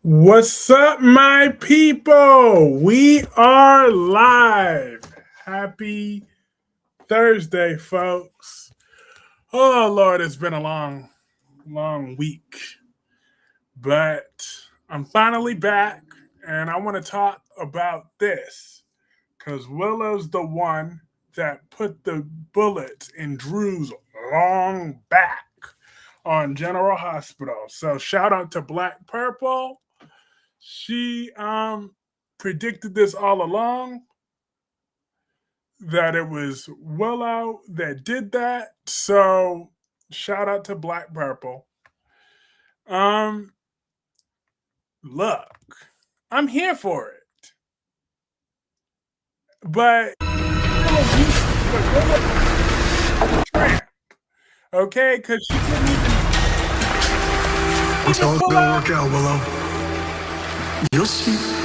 What's up, my people? We are live. Happy Thursday, folks. Oh, Lord, it's been a long week, but I'm finally back and I want to talk about this because Willow's the one that put the bullets in Drew's long back on General Hospital. So, shout out to Black Purple. She predicted this all along that it was Willow that did that. So shout out to Black Purple. Um, Look, I'm here for it, but tramp, okay? Because she couldn't It's all pull gonna out. work out, Willow. You'll see.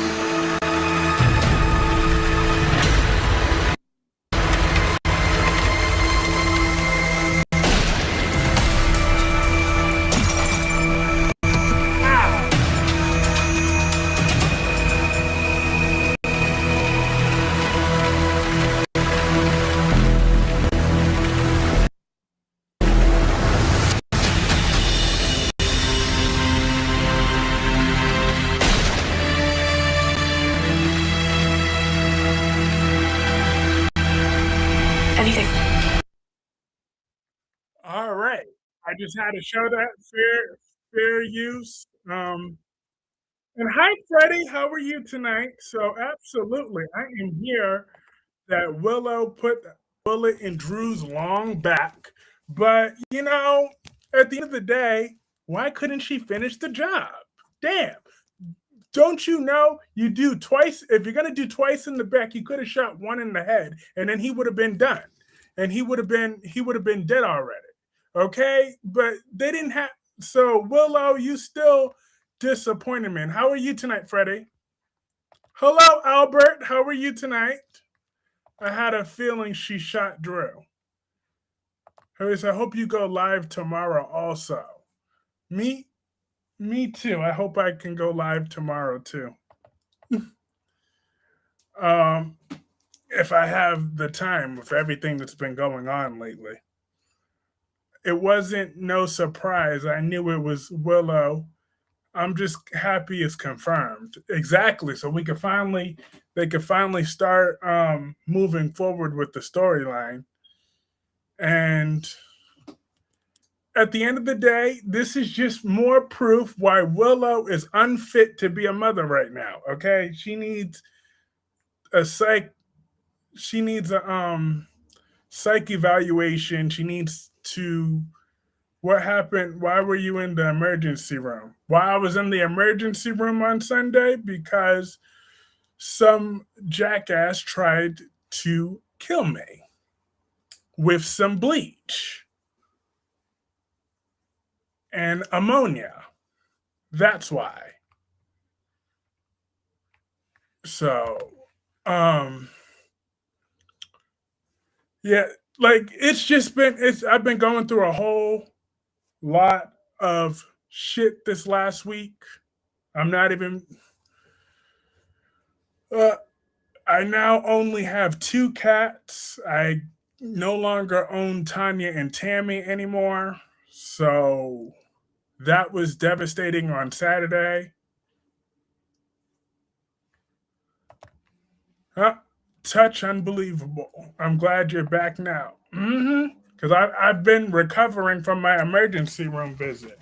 Anything. All right, I just had to show that fair use. And hi, Freddie. How are you tonight? So absolutely, I am here that Willow put the bullet in Drew's long back. But, at the end of the day, why couldn't she finish the job? Damn. Don't you know you do twice? If you're going to do twice in the back, you could have shot one in the head and then he would have been done. And he would have been dead already. Okay? But they didn't have. So, Willow, you still disappointed me. How are you tonight, Freddie? Hello, Albert. How are you tonight? I had a feeling she shot Drew. Harris, I hope you go live tomorrow also. Me? Me too. I hope I can go live tomorrow too. Um, if I have the time with everything that's been going on lately. It wasn't no surprise. I knew it was Willow. I'm just happy it's confirmed. Exactly. So they could finally start moving forward with the storyline. And at the end of the day, this is just more proof why Willow is unfit to be a mother right now. Okay, she needs a psych. She needs a psych evaluation. She needs to. What happened? Why were you in the emergency room? Why I was in the emergency room on Sunday? Because some jackass tried to kill me with some bleach and ammonia. That's why. So, um, yeah, like I've been going through a whole lot of shit this last week. I'm not even, uh, I now only have two cats. I no longer own Tanya and Tammy anymore. So that was devastating on Saturday. Huh? Touch unbelievable. I'm glad you're back now. Because I've been recovering from my emergency room visit.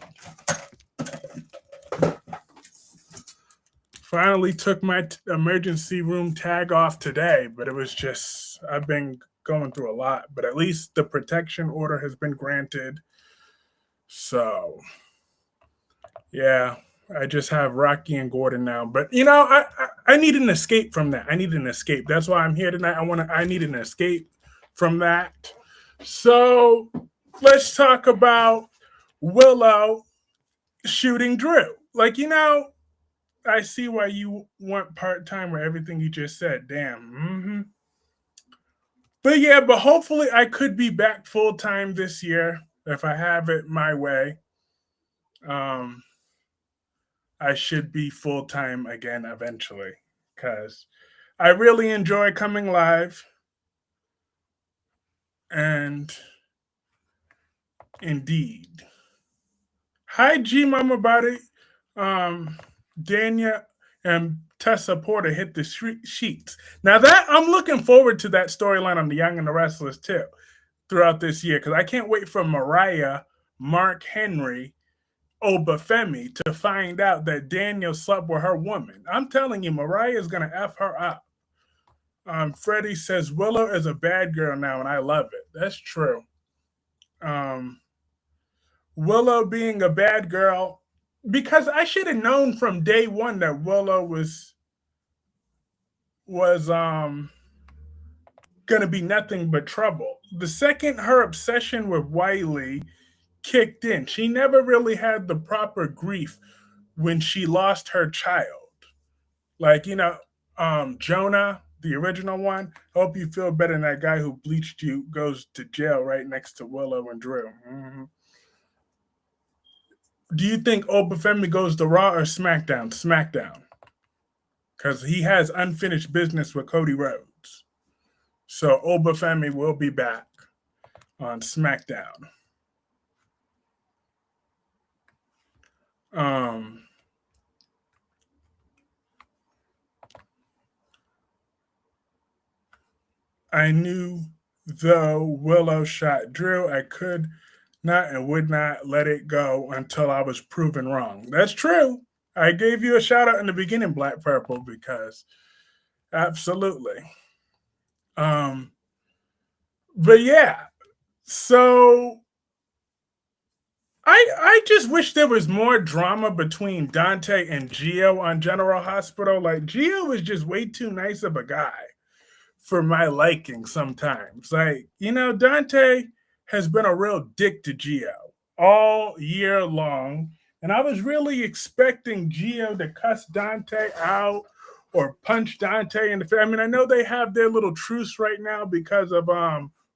Finally took my emergency room tag off today, but it was just, I've been going through a lot. But at least the protection order has been granted. So, yeah, I just have Rocky and Gordon now. But I need an escape from that. I need an escape. That's why I'm here tonight. I need an escape from that. So let's talk about Willow shooting Drew. I see why you want part time or everything you just said. Damn. But yeah, but hopefully I could be back full time this year if I have it my way. Um, I should be full time again eventually because I really enjoy coming live. And indeed, hi G Mama Body, um, Dania and Tessa Porter hit the sheets. Now that I'm looking forward to that storyline on the Young and the Restless too throughout this year because I can't wait for Mariah, Mark Henry, Obafemi to find out that Daniel slept with her woman. I'm telling you, Mariah is gonna f her up. Freddie says Willow is a bad girl now, and I love it. That's true. Um, Willow being a bad girl because I should have known from day one that Willow was gonna be nothing but trouble. The second her obsession with Wiley kicked in, she never really had the proper grief when she lost her child. Like, Jonah, the original one, hope you feel better than that guy who bleached you goes to jail right next to Willow and Drew. Do you think Obafemi goes to Raw or SmackDown? SmackDown. Because he has unfinished business with Cody Rhodes. So Obafemi will be back on SmackDown. Um, I knew though Willow shot Drew, I could not and would not let it go until I was proven wrong. That's true. I gave you a shout out in the beginning, Black Purple, because absolutely. Um, but yeah, so I just wish there was more drama between Dante and Gio on General Hospital. Like Gio is just way too nice of a guy for my liking sometimes. Like, Dante has been a real dick to Gio all year long. And I was really expecting Gio to cuss Dante out or punch Dante in the face. I mean, I know they have their little truce right now because of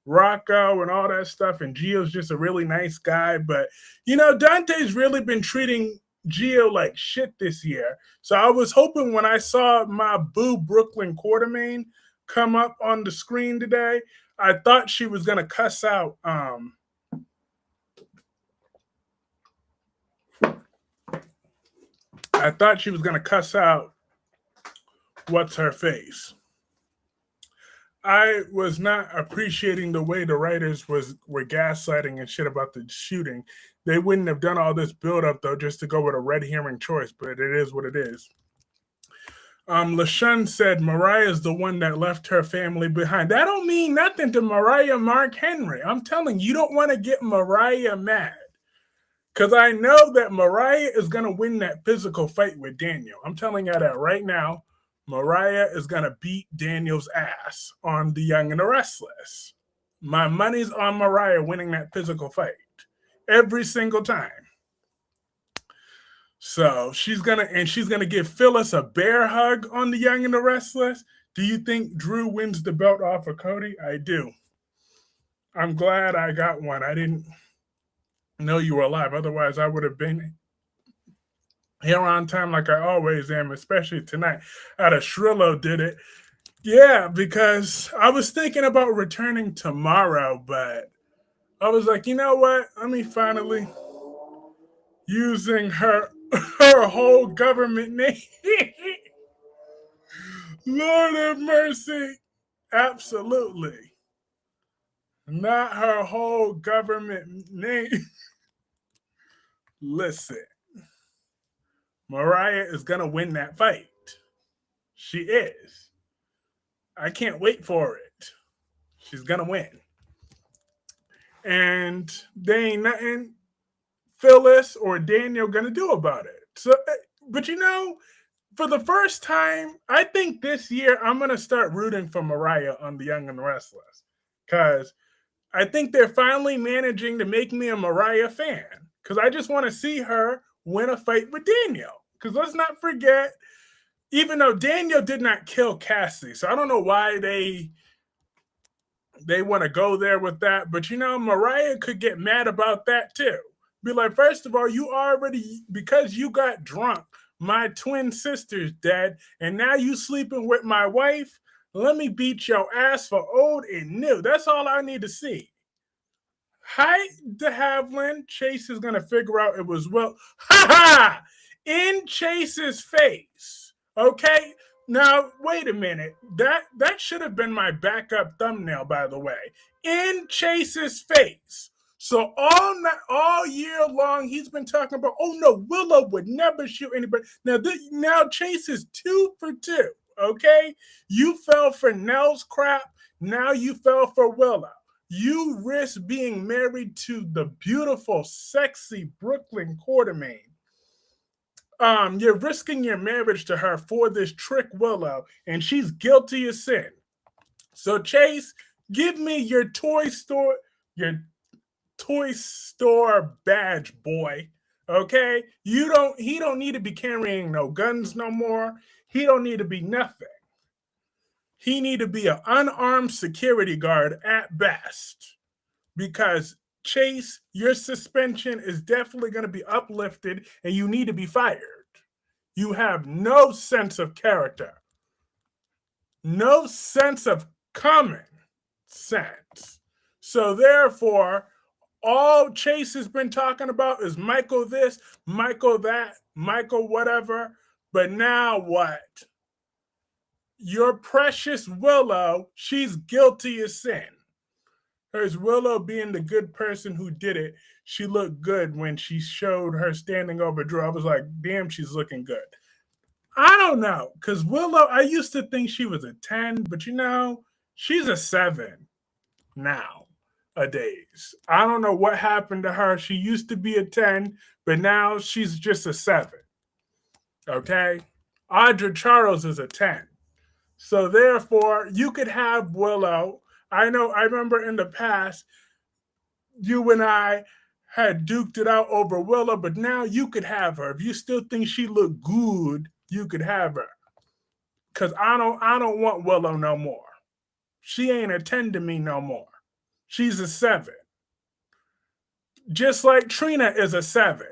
Rocco and all that stuff, and Gio's just a really nice guy. But Dante's really been treating Gio like shit this year. So I was hoping when I saw my boo Brooklyn Quartermain come up on the screen today, I thought she was gonna cuss out I thought she was gonna cuss out what's her face. I was not appreciating the way the writers were gaslighting and shit about the shooting. They wouldn't have done all this build up though just to go with a red herring choice, but it is what it is. LaShun said Mariah's the one that left her family behind. That don't mean nothing to Mariah Mark Henry. I'm telling you, you don't want to get Mariah mad. Because I know that Mariah is going to win that physical fight with Daniel. I'm telling you that right now. Mariah is going to beat Daniel's ass on The Young and the Restless. My money's on Mariah winning that physical fight every single time. So she's gonna give Phyllis a bear hug on The Young and the Restless. Do you think Drew wins the belt off of Cody? I do. I'm glad I got one. I didn't know you were alive. Otherwise, I would have been here on time like I always am, especially tonight. Out of Shrillo did it. Yeah, because I was thinking about returning tomorrow, but I was like, you know what? Let me finally using her whole government name. Lord have mercy. Absolutely. Not her whole government name. Listen, Mariah is going to win that fight. She is. I can't wait for it. She's going to win. And there ain't nothing Phyllis or Daniel going to do about it. So, but for the first time, I think this year I'm going to start rooting for Mariah on The Young and the Restless. Because I think they're finally managing to make me a Mariah fan. Because I just want to see her win a fight with Daniel. Because let's not forget, even though Daniel did not kill Cassie, so I don't know why they want to go there with that. But Mariah could get mad about that too. Be like, first of all, because you got drunk, My twin sister's dead, and now you sleeping with my wife? Let me beat your ass for old and new. That's all I need to see. Hi, de Havilland. Chase is gonna figure out it was Will. Ha ha! In Chase's face. Okay. Now wait a minute. That should have been my backup thumbnail, by the way. In Chase's face. So all year long he's been talking about. Oh no, Willow would never shoot anybody. Now Chase is 2 for 2. Okay, you fell for Nell's crap. Now you fell for Willow. You risk being married to the beautiful, sexy Brooklyn Quartermain. You're risking your marriage to her for this trick Willow, and she's guilty of sin. So Chase, give me your toy store badge, boy. Okay? He don't need to be carrying no guns no more. He don't need to be nothing. He need to be an unarmed security guard at best. Because Chase, your suspension is definitely going to be uplifted and you need to be fired. You have no sense of character, no sense of common sense. So, therefore, all Chase has been talking about is Michael this, Michael that, Michael whatever. But now what? Your precious Willow, she's guilty of sin. Here's Willow being the good person who did it. She looked good when she showed her standing over Drew. I was like, damn, she's looking good. I don't know, because Willow, I used to think she was a 10, but she's a 7 nowadays. I don't know what happened to her. She used to be a 10, but now she's just a 7. Okay? Audra Charles is a 10. So therefore, you could have Willow. I remember in the past, you and I had duked it out over Willow, but now you could have her. If you still think she looked good, you could have her. Cause I don't want Willow no more. She ain't a 10 to me no more. She's a 7. Just like Trina is a 7.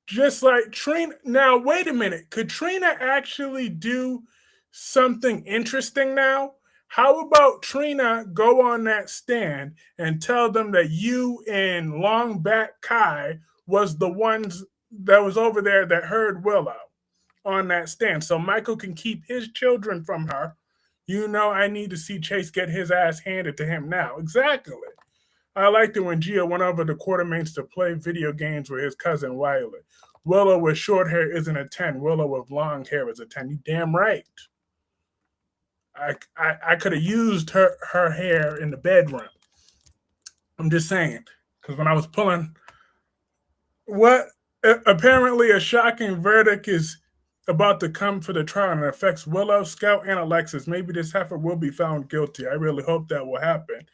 Just like Trina. Now, wait a minute. Could Trina actually do something interesting now? How about Trina go on that stand and tell them that you and Longback Kai was the ones that was over there that heard Willow on that stand, so Michael can keep his children from her. I need to see Chase get his ass handed to him now. Exactly. I liked it when Gio went over to Quartermains to play video games with his cousin Wiley. Willow with short hair isn't a 10. Willow with long hair is a 10. You damn right. I could have used her hair in the bedroom. I'm just saying. Because when I was pulling, apparently a shocking verdict is about to come for the trial and it affects Willow, Scout, and Alexis. Maybe this heifer will be found guilty. I really hope that will happen.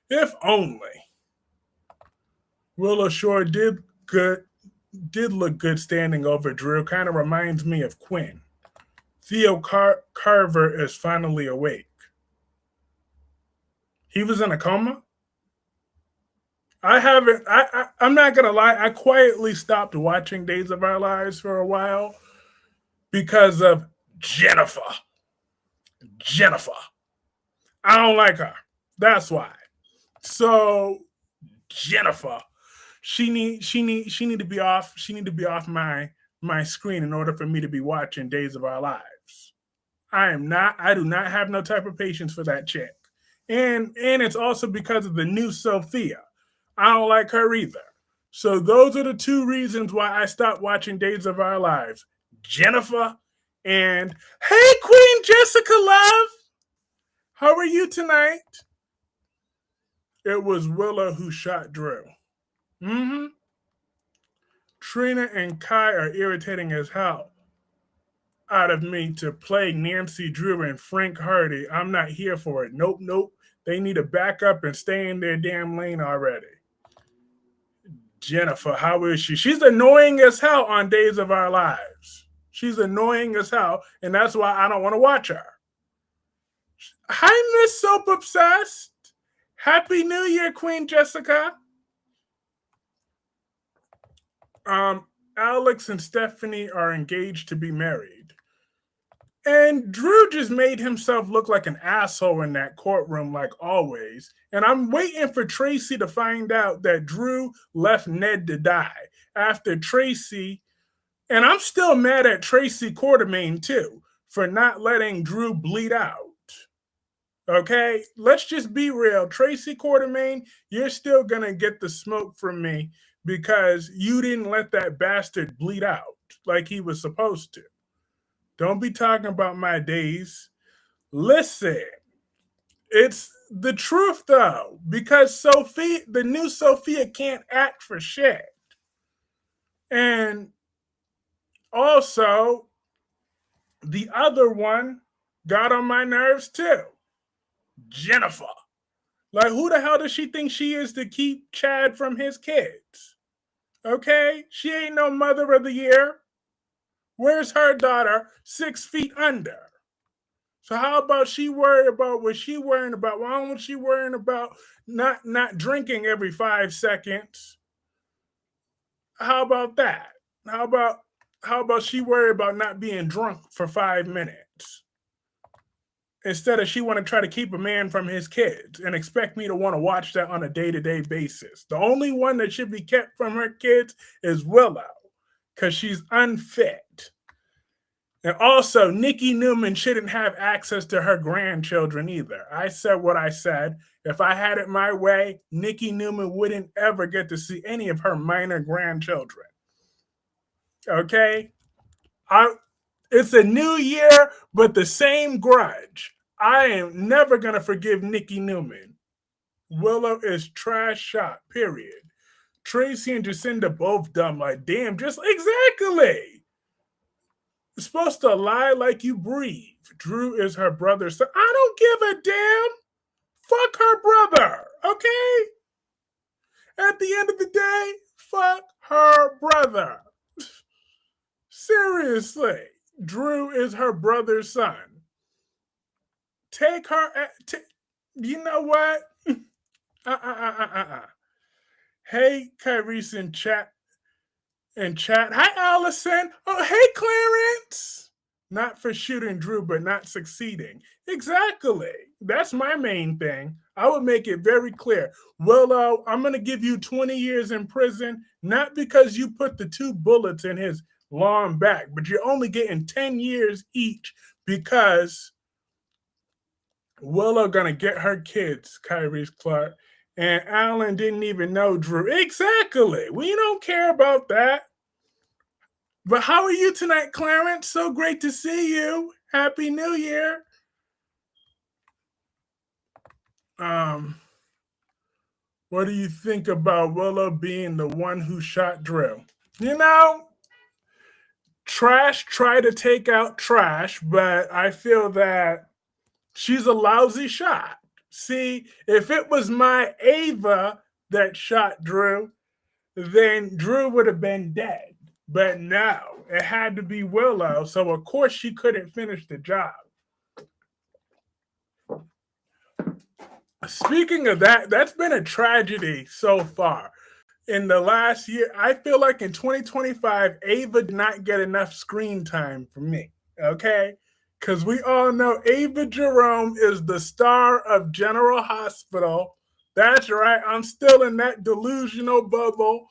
If only. Willow sure did look good standing over Drew. Kind of reminds me of Quinn. Theo Carver is finally awake. He was in a coma? I'm not going to lie. I quietly stopped watching Days of Our Lives for a while because of Jennifer. I don't like her. That's why. So Jennifer, she need to be off. She need to be off my screen in order for me to be watching Days of Our Lives. I do not have no type of patience for that chick. And it's also because of the new Sophia. I don't like her either. So those are the 2 reasons why I stopped watching Days of Our Lives. Jennifer and hey, Queen Jessica Love. How are you tonight? It was Willow who shot Drew. Trina and Kai are irritating as hell out of me to play Nancy Drew and Frank Hardy. I'm not here for it. Nope. They need to back up and stay in their damn lane already. Jennifer, how is she? She's annoying as hell on Days of Our Lives. She's annoying as hell, and that's why I don't want to watch her. Hi, Miss Soap Obsessed. Happy New Year, Queen Jessica. Alex and Stephanie are engaged to be married. And Drew just made himself look like an asshole in that courtroom, like always. And I'm waiting for Tracy to find out that Drew left Ned to die after Tracy. And I'm still mad at Tracy Quartermain, too, for not letting Drew bleed out. Okay? Let's just be real. Tracy Quartermain, you're still going to get the smoke from me because you didn't let that bastard bleed out like he was supposed to. Don't be talking about my days. Listen, it's the truth though, because Sophia, the new Sophia, can't act for shit. And also, the other one got on my nerves too. Jennifer. Like, who the hell does she think she is to keep Chad from his kids? Okay? She ain't no mother of the year. Where's her daughter 6 feet under? So how about she worry about what she worrying about? Why don't she worrying about not drinking every 5 seconds? How about that? How about she worry about not being drunk for 5 minutes? Instead of she want to try to keep a man from his kids and expect me to want to watch that on a day-to-day basis. The only one that should be kept from her kids is Willow, because she's unfit. And also, Nikki Newman shouldn't have access to her grandchildren either. I said what I said. If I had it my way, Nikki Newman wouldn't ever get to see any of her minor grandchildren. Okay? It's a new year, but the same grudge. I am never going to forgive Nikki Newman. Willow is trash shot, period. Tracy and Jacinda both dumb, like, damn, just exactly. You're supposed to lie like you breathe. Drew is her brother. So I don't give a damn. Fuck her brother, okay? At the end of the day, fuck her brother. Seriously. Drew is her brother's son. Take her. You know what? Hey, Kyrese in chat. Hi, Allison. Oh, hey, Clarence. Not for shooting Drew, but not succeeding. Exactly. That's my main thing. I would make it very clear. Willow, I'm going to give you 20 years in prison, not because you put the 2 bullets in his long back, but you're only getting 10 years each because Willow going to get her kids, Kyrese Clark. And Alan didn't even know Drew. Exactly. We don't care about that. But how are you tonight, Clarence? So great to see you. Happy New Year. What do you think about Willow being the one who shot Drew? You know, trash try to take out trash, but I feel that she's a lousy shot. See, if it was my Ava that shot Drew, then Drew would have been dead. But no, it had to be Willow, so of course she couldn't finish the job. Speaking of that, that's been a tragedy so far. In the last year, I feel like in 2025, Ava did not get enough screen time for me, okay? Because we all know Ava Jerome is the star of General Hospital. That's right, I'm still in that delusional bubble,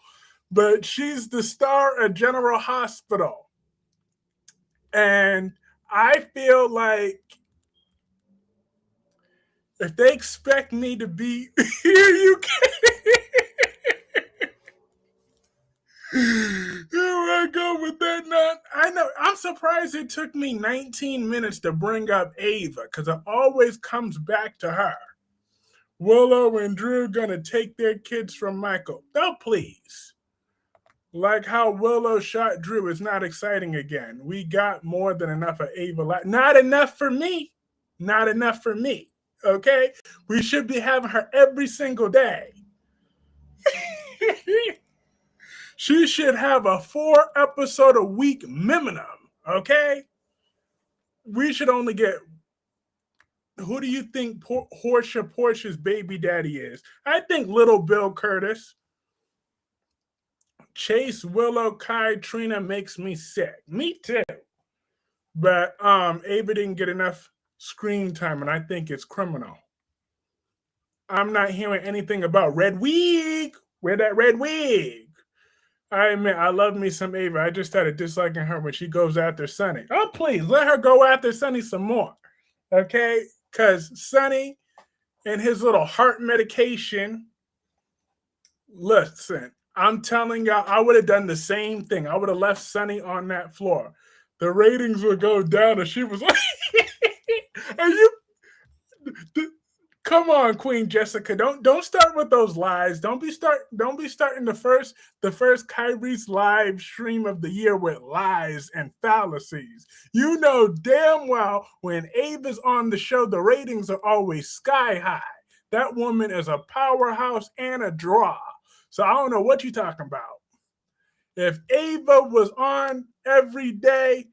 but she's the star of General Hospital. And I feel like if they expect me to be here, you can. Here I go with that. Not, I know. I'm surprised it took me 19 minutes to bring up Ava because it always comes back to her. Willow and Drew gonna take their kids from Michael. No, please. Like how Willow shot Drew is not exciting again. We got more than enough of Ava. Not enough for me. Not enough for me. Okay? We should be having her every single day. She should have a 4-episode a week minimum. Okay? We should only get. Who do you think Portia's baby daddy is? I think little Bill Curtis. Chase, Willow, Kai, Trina makes me sick. Me too. But Ava didn't get enough screen time, and I think it's criminal. I'm not hearing anything about Red Wig. Where that red wig? I admit, I love me some Ava. I just started disliking her when she goes after Sunny. Oh, please, let her go after Sunny some more. Okay? Because Sunny and his little heart medication, listen, I'm telling y'all, I would have done the same thing. I would have left Sunny on that floor. The ratings would go down, and she was like, "Are you? Come on, Queen Jessica. Don't start with those lies. Don't be starting the first Kyrie's live stream of the year with lies and fallacies. You know damn well when Ava's on the show, the ratings are always sky high. That woman is a powerhouse and a draw. So I don't know what you're talking about. If Ava was on every day,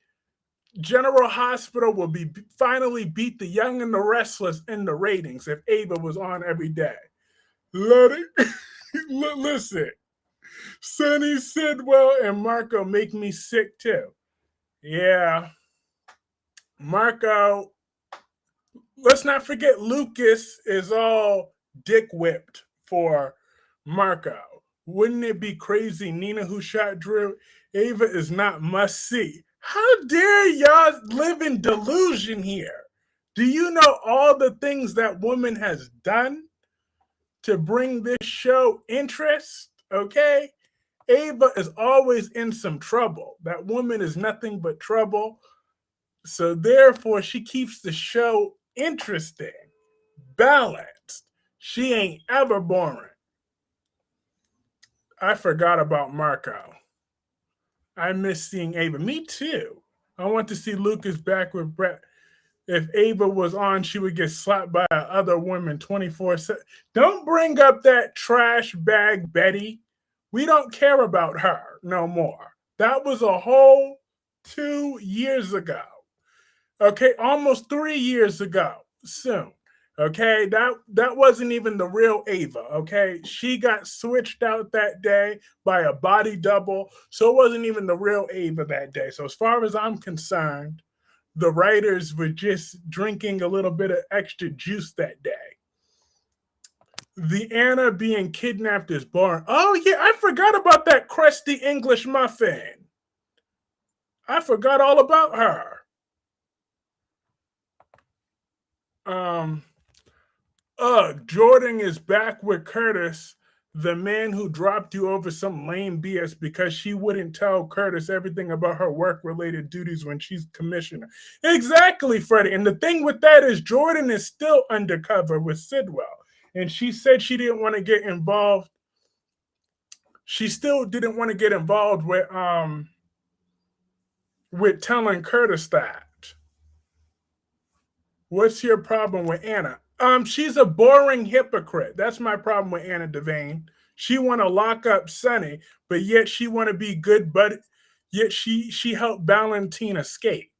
General Hospital will be finally beat the Young and the Restless in the ratings if Ava was on every day. Let it listen. Sonny Sidwell and Marco make me sick too. Yeah, Marco. Let's not forget Lucas is all dick whipped for Marco. Wouldn't it be crazy? Nina, who shot Drew, Ava is not must see. How dare y'all live in delusion here? Do you know all the things that woman has done to bring this show interest? Okay? Ava is always in some trouble. That woman is nothing but trouble. So therefore, she keeps the show interesting, balanced. She ain't ever boring. I forgot about Marco. I miss seeing Ava. Me too. I want to see Lucas back with Brett. If Ava was on, she would get slapped by other women 24/7. Don't bring up that trash bag Betty. We don't care about her no more. That was a whole 2 years ago. Okay, almost 3 years ago. Soon. Okay, that wasn't even the real Ava. Okay, she got switched out that day by a body double, so it wasn't even the real Ava that day. So as far as I'm concerned, the writers were just drinking a little bit of extra juice that day. The Anna being kidnapped is boring. Oh yeah, I forgot about that crusty English muffin. I forgot all about her. Jordan is back with Curtis, the man who dropped you over some lame BS because she wouldn't tell Curtis everything about her work-related duties when she's commissioner. Exactly, Freddie. And the thing with that is Jordan is still undercover with Sidwell. And she said she didn't want to get involved. She still didn't want to get involved with telling Curtis that. What's your problem with Anna? She's a boring hypocrite. That's my problem with Anna Devane. She want to lock up Sonny, but yet she want to be good, but yet she helped Valentine escape.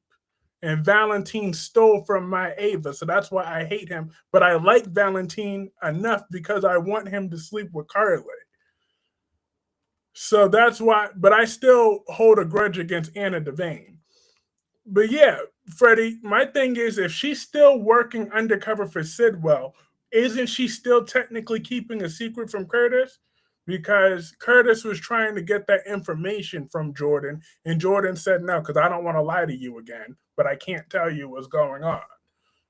And Valentine stole from my Ava, so that's why I hate him. But I like Valentine enough because I want him to sleep with Carly. So that's why, but I still hold a grudge against Anna Devane. But yeah, Freddie, my thing is if she's still working undercover for Sidwell, isn't she still technically keeping a secret from Curtis? Because Curtis was trying to get that information from Jordan, and Jordan said no, because I don't want to lie to you again, but I can't tell you what's going on.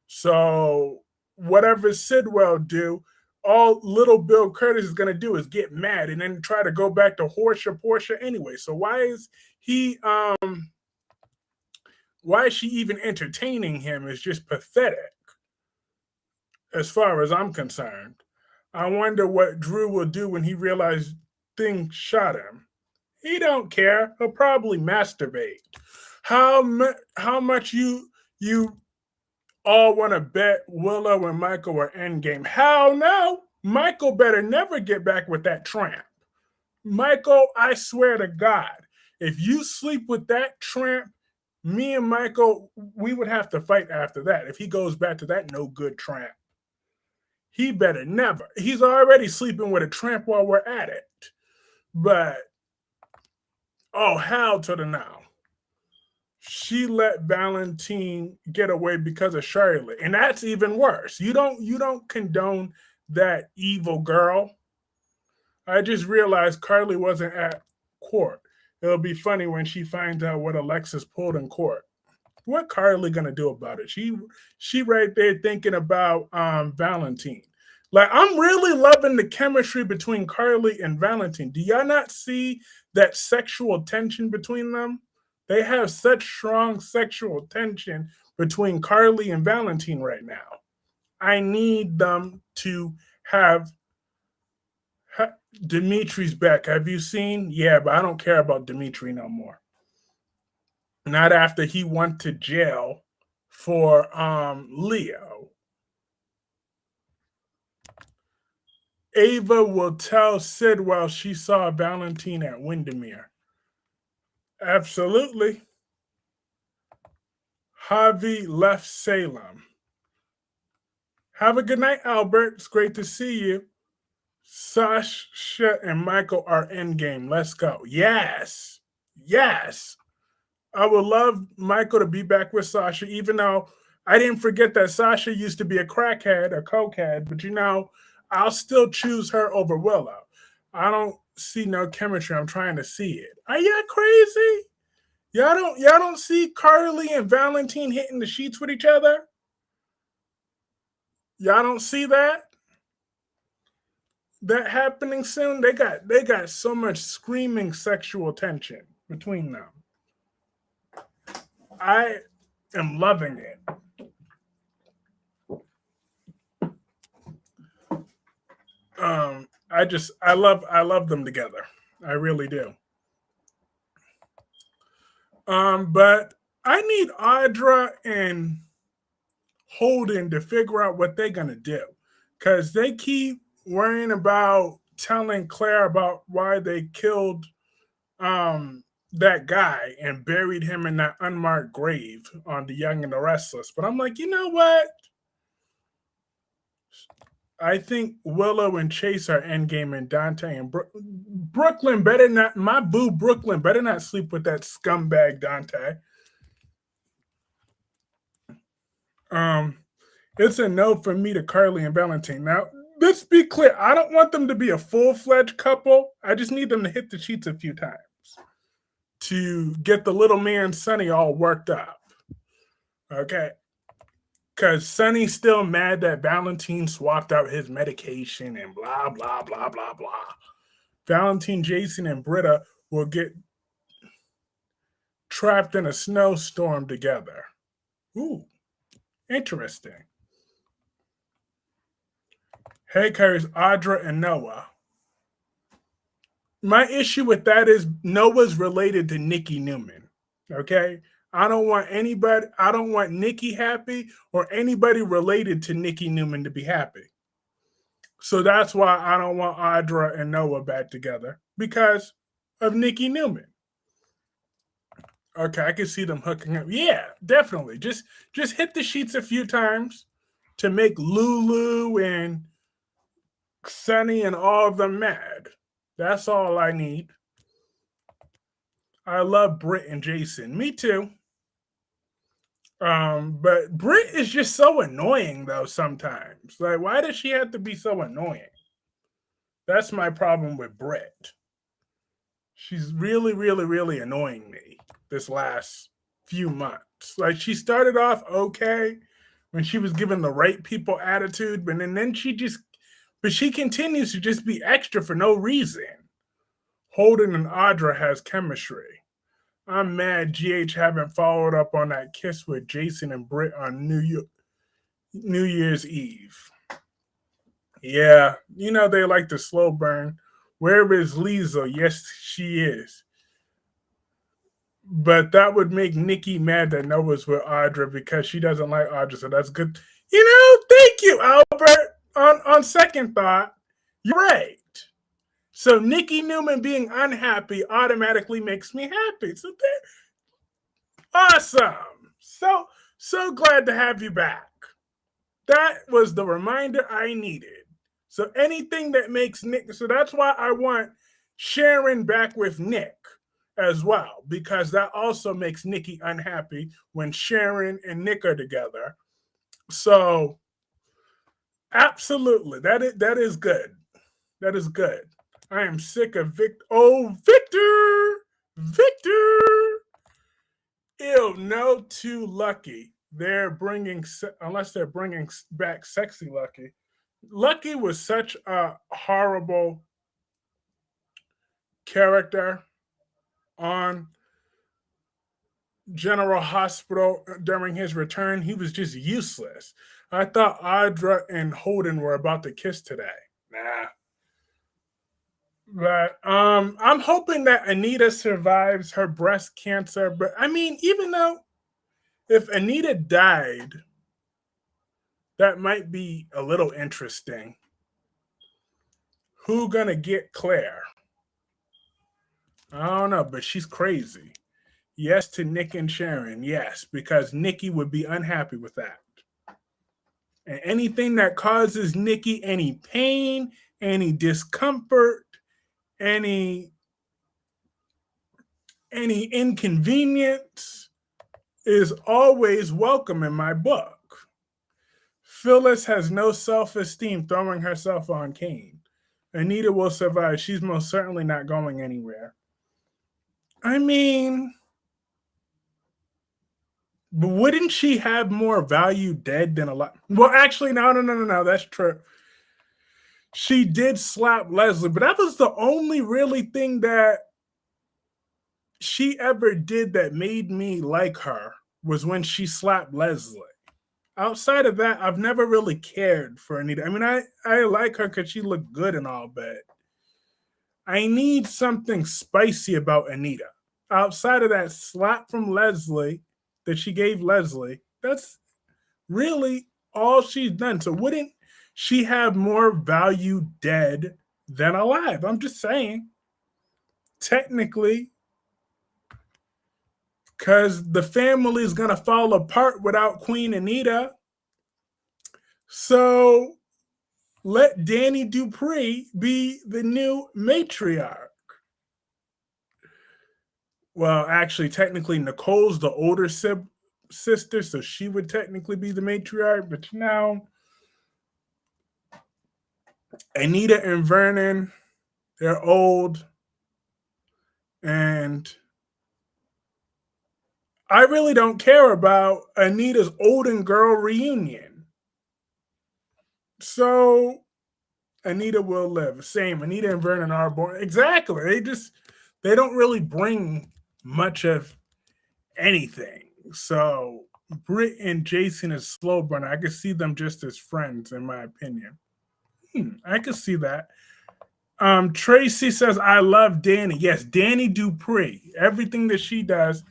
So whatever Sidwell do, all little Bill Curtis is going to do is get mad and then try to go back to Portia anyway. So why is she even entertaining him is just pathetic as far as I'm concerned. I wonder what Drew will do when he realizes Thing shot him. He don't care. He'll probably masturbate. How much you all want to bet Willow and Michael are endgame? Hell no. Michael better never get back with that tramp. Michael, I swear to God, if you sleep with that tramp, me and Michael, we would have to fight after that if he goes back to that no good tramp. He better never. He's already sleeping with a tramp while we're at it. But Oh, hell to the no. She let Valentine get away because of Charlotte, and that's even worse. You don't condone that evil girl. I just realized Carly wasn't at court. It'll be funny when she finds out what Alexis pulled in court. What Carly gonna do about it? She right there thinking about Valentine. Like I'm really loving the chemistry between Carly and Valentine. Do y'all not see that sexual tension between them? They have such strong sexual tension between Carly and Valentine right now. I need them to have Dimitri's back. Have you seen? Yeah, but I don't care about Dimitri no more. Not after he went to jail for Leo. Ava will tell Sidwell she saw Valentine at Windermere. Absolutely. Javi left Salem. Have a good night, Albert. It's great to see you. Sasha and Michael are endgame. Let's go. Yes. Yes. I would love Michael to be back with Sasha, even though I didn't forget that Sasha used to be a crackhead, a cokehead, but I'll still choose her over Willow. I don't see no chemistry. I'm trying to see it. Are y'all crazy? Y'all don't see Carly and Valentine hitting the sheets with each other? Y'all don't see that happening soon? They got so much screaming sexual tension between them. I am loving it. I love them together. I really do. But I need Audra and Holden to figure out what they're gonna do. Cause they keep worrying about telling Claire about why they killed that guy and buried him in that unmarked grave on the Young and the Restless. But I'm like, you know what? I think Willow and Chase are endgame, and Dante and Brooklyn better not. My boo Brooklyn better not sleep with that scumbag Dante. Um, it's a no for me to Carly and Valentine. Now, let's be clear. I don't want them to be a full-fledged couple. I just need them to hit the sheets a few times to get the little man Sonny all worked up. Okay. Because Sonny's still mad that Valentine swapped out his medication and blah, blah, blah, blah, blah. Valentine, Jason, and Britta will get trapped in a snowstorm together. Ooh, interesting. Hey, Curse, Audra, and Noah. My issue with that is Noah's related to Nikki Newman. Okay? I don't want Nikki happy or anybody related to Nikki Newman to be happy. So that's why I don't want Audra and Noah back together because of Nikki Newman. Okay, I can see them hooking up. Yeah, definitely. Just hit the sheets a few times to make Lulu and Sunny and all of them mad. That's all I need. I love Britt and Jason. Me too. But Britt is just so annoying though sometimes. Like, why does she have to be so annoying? That's my problem with Britt. She's really, really, really annoying me this last few months. Like, she started off okay when she was given the right people attitude, but then she continues to just be extra for no reason. Holden and Audra has chemistry. I'm mad GH haven't followed up on that kiss with Jason and Britt on New Year's Eve. Yeah, they like the slow burn. Where is Liesel? Yes, she is. But that would make Nikki mad that Noah's with Audra because she doesn't like Audra, so that's good. Thank you, Albert. On second thought, you're right. So Nikki Newman being unhappy automatically makes me happy. So awesome. So glad to have you back. That was the reminder I needed. So anything that makes Nick, so that's why I want Sharon back with Nick. as well, because that also makes Nikki unhappy when Sharon and Nick are together. So absolutely, that is good. That is good. I am sick of Victor. Oh, Victor, Victor. Ew, no, too lucky. They're bringing, unless they're bringing back sexy Lucky. Lucky was such a horrible character on General Hospital during his return. He was just useless. I thought Audra and Holden were about to kiss today. Nah. But I'm hoping that Anita survives her breast cancer. But I mean, even though if Anita died, that might be a little interesting. Who gonna get Claire? I don't know, but she's crazy. Yes to Nick and Sharon. Yes, because Nikki would be unhappy with that. And anything that causes Nikki any pain, any discomfort, any any inconvenience is always welcome in my book. Phyllis has no self-esteem throwing herself on Kane. Anita will survive. She's most certainly not going anywhere. I mean, but wouldn't she have more value dead than alive? Well, actually, no. That's true. She did slap Leslie, but that was the only really thing that she ever did that made me like her was when she slapped Leslie. Outside of that, I've never really cared for Anita. I mean, I like her because she looked good and all, but I need something spicy about Anita. Outside of that slap from Leslie that she gave Leslie, that's really all she's done. So wouldn't she have more value dead than alive? I'm just saying. Technically, because the family is going to fall apart without Queen Anita. So let Danny Dupree be the new matriarch. Well, actually, technically, Nicole's the older sister, so she would technically be the matriarch. But now, Anita and Vernon, they're old. And I really don't care about Anita's Olden Girl reunion. So Anita will live. Same. Anita and Vernon are born. Exactly. They don't really bring much of anything. So Britt and Jason is slow burner. I could see them just as friends, in my opinion. I could see that. Tracy says, I love Danny. Yes, Danny Dupree. Everything that she does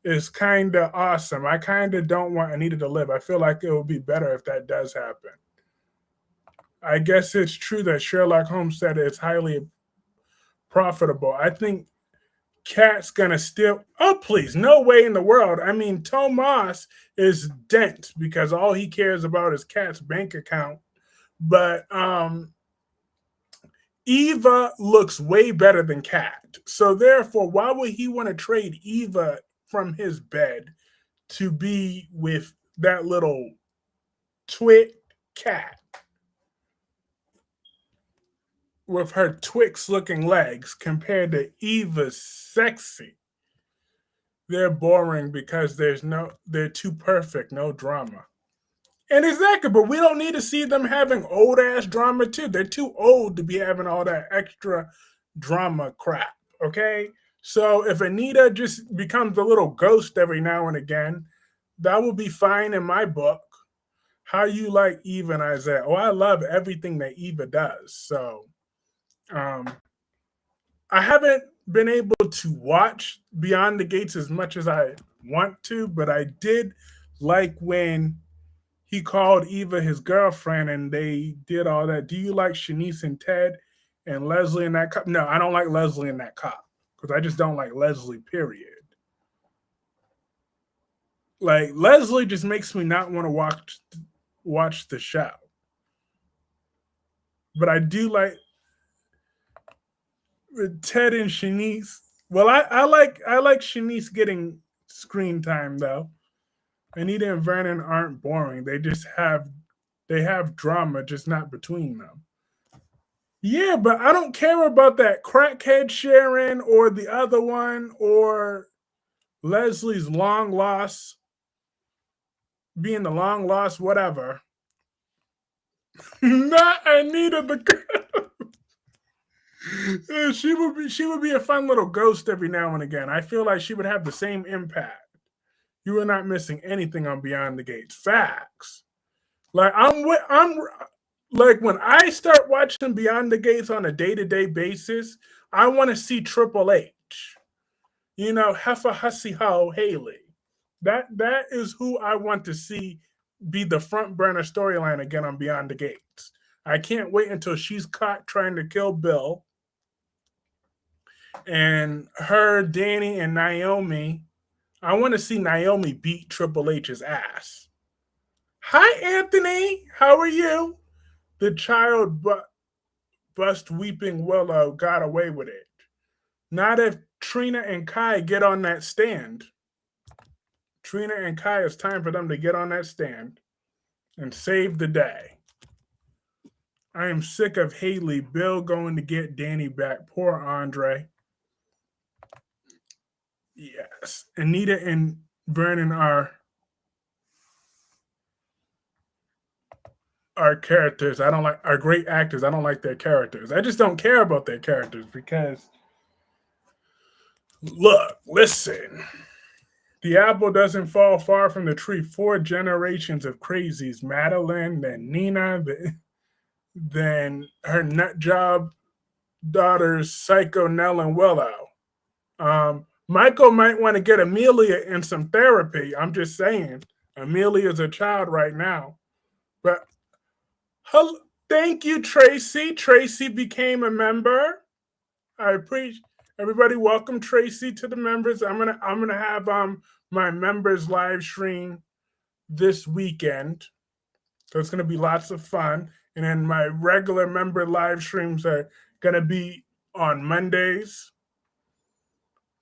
is kind of awesome. I kind of don't want Anita to live. I feel like it would be better if that does happen. I guess it's true that Sherlock Holmes said it's highly profitable. I think Cat's gonna steal. Oh, please, no way in the world. I mean, Tomas is dense because all he cares about is Cat's bank account. But Eva looks way better than Cat. So therefore, why would he want to trade Eva from his bed to be with that little twit Cat with her Twix looking legs compared to Eva's sexy? They're boring because they're too perfect, no drama. And exactly, but we don't need to see them having old ass drama too. They're too old to be having all that extra drama crap. Okay? So if Anita just becomes a little ghost every now and again, that will be fine in my book. How you like Eva and Isaiah? Oh, I love everything that Eva does. So um I haven't been able to watch Beyond the Gates as much as I want to, but I did like when he called Eva his girlfriend and they did all that. Do you like Shanice and Ted and Leslie and that cop? No, I don't like Leslie and that cop because I just don't like Leslie, period. Like Leslie just makes me not want to watch the show. But I do like Ted and Shanice. Well, I like Shanice getting screen time though. Anita and Vernon aren't boring. They have drama, just not between them. Yeah, but I don't care about that crackhead Sharon or the other one or Leslie's long lost being the long lost whatever. Not Anita the she would be a fun little ghost every now and again. I feel like she would have the same impact. You are not missing anything on Beyond the Gates. Facts. Like I'm like when I start watching Beyond the Gates on a day-to-day basis, I want to see Triple H. Heffa Hussy Ho Haley. That is who I want to see be the front burner storyline again on Beyond the Gates. I can't wait until she's caught trying to kill Bill and her, Danny, and Naomi. I want to see Naomi beat Triple H's ass. Hi, Anthony. How are you? The child bust weeping Willow got away with it. Not if Trina and Kai get on that stand. Trina and Kai, it's time for them to get on that stand and save the day. I am sick of Haley. Bill going to get Danny back. Poor Andre. Yes. Anita and Vernon are characters. I don't like are great actors. I don't like their characters. I just don't care about their characters because look, listen. The apple doesn't fall far from the tree. 4 generations of crazies. Madeline, then Nina, then her nut job daughters, Psycho, Nell, and Willow. Michael might want to get Amelia in some therapy. I'm just saying. Amelia's a child right now. But hello, thank you, Tracy. Tracy became a member. I appreciate everybody. Welcome Tracy to the members. I'm gonna have my members live stream this weekend. So it's gonna be lots of fun. And then my regular member live streams are gonna be on Mondays.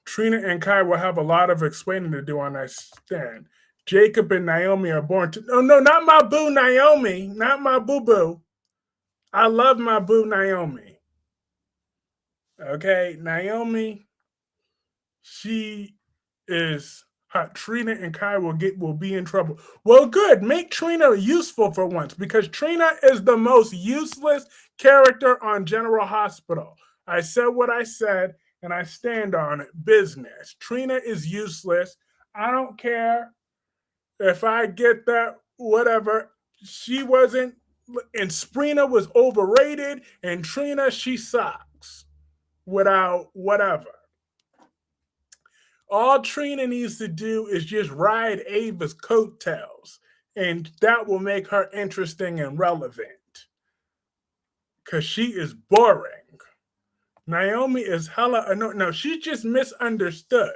Trina and Kai will have a lot of explaining to do on that stand. Jacob and Naomi are born to. Oh, no, not my boo Naomi. Not my boo boo. I love my boo Naomi. Okay, Naomi, she is hot. Trina and Kai will be in trouble. Well, good. Make Trina useful for once because Trina is the most useless character on General Hospital. I said what I said and I stand on it. Business. Trina is useless. I don't care if I get that, whatever. She wasn't, and Sprina was overrated, and Trina, she sucks without whatever. All Trina needs to do is just ride Ava's coattails, and that will make her interesting and relevant. Because she is boring. Naomi is hella no, she's just misunderstood.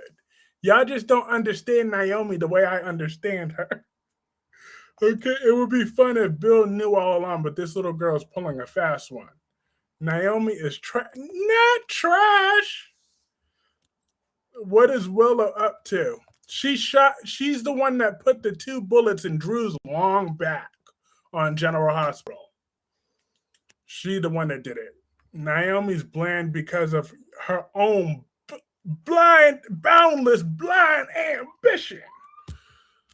Y'all just don't understand Naomi the way I understand her. Okay, it would be fun if Bill knew all along, but this little girl's pulling a fast one. Naomi is not trash. What is Willow up to? She's the one that put the 2 bullets in Drew's long back on General Hospital. She the one that did it. Naomi's bland because of her own boundless, blind ambition.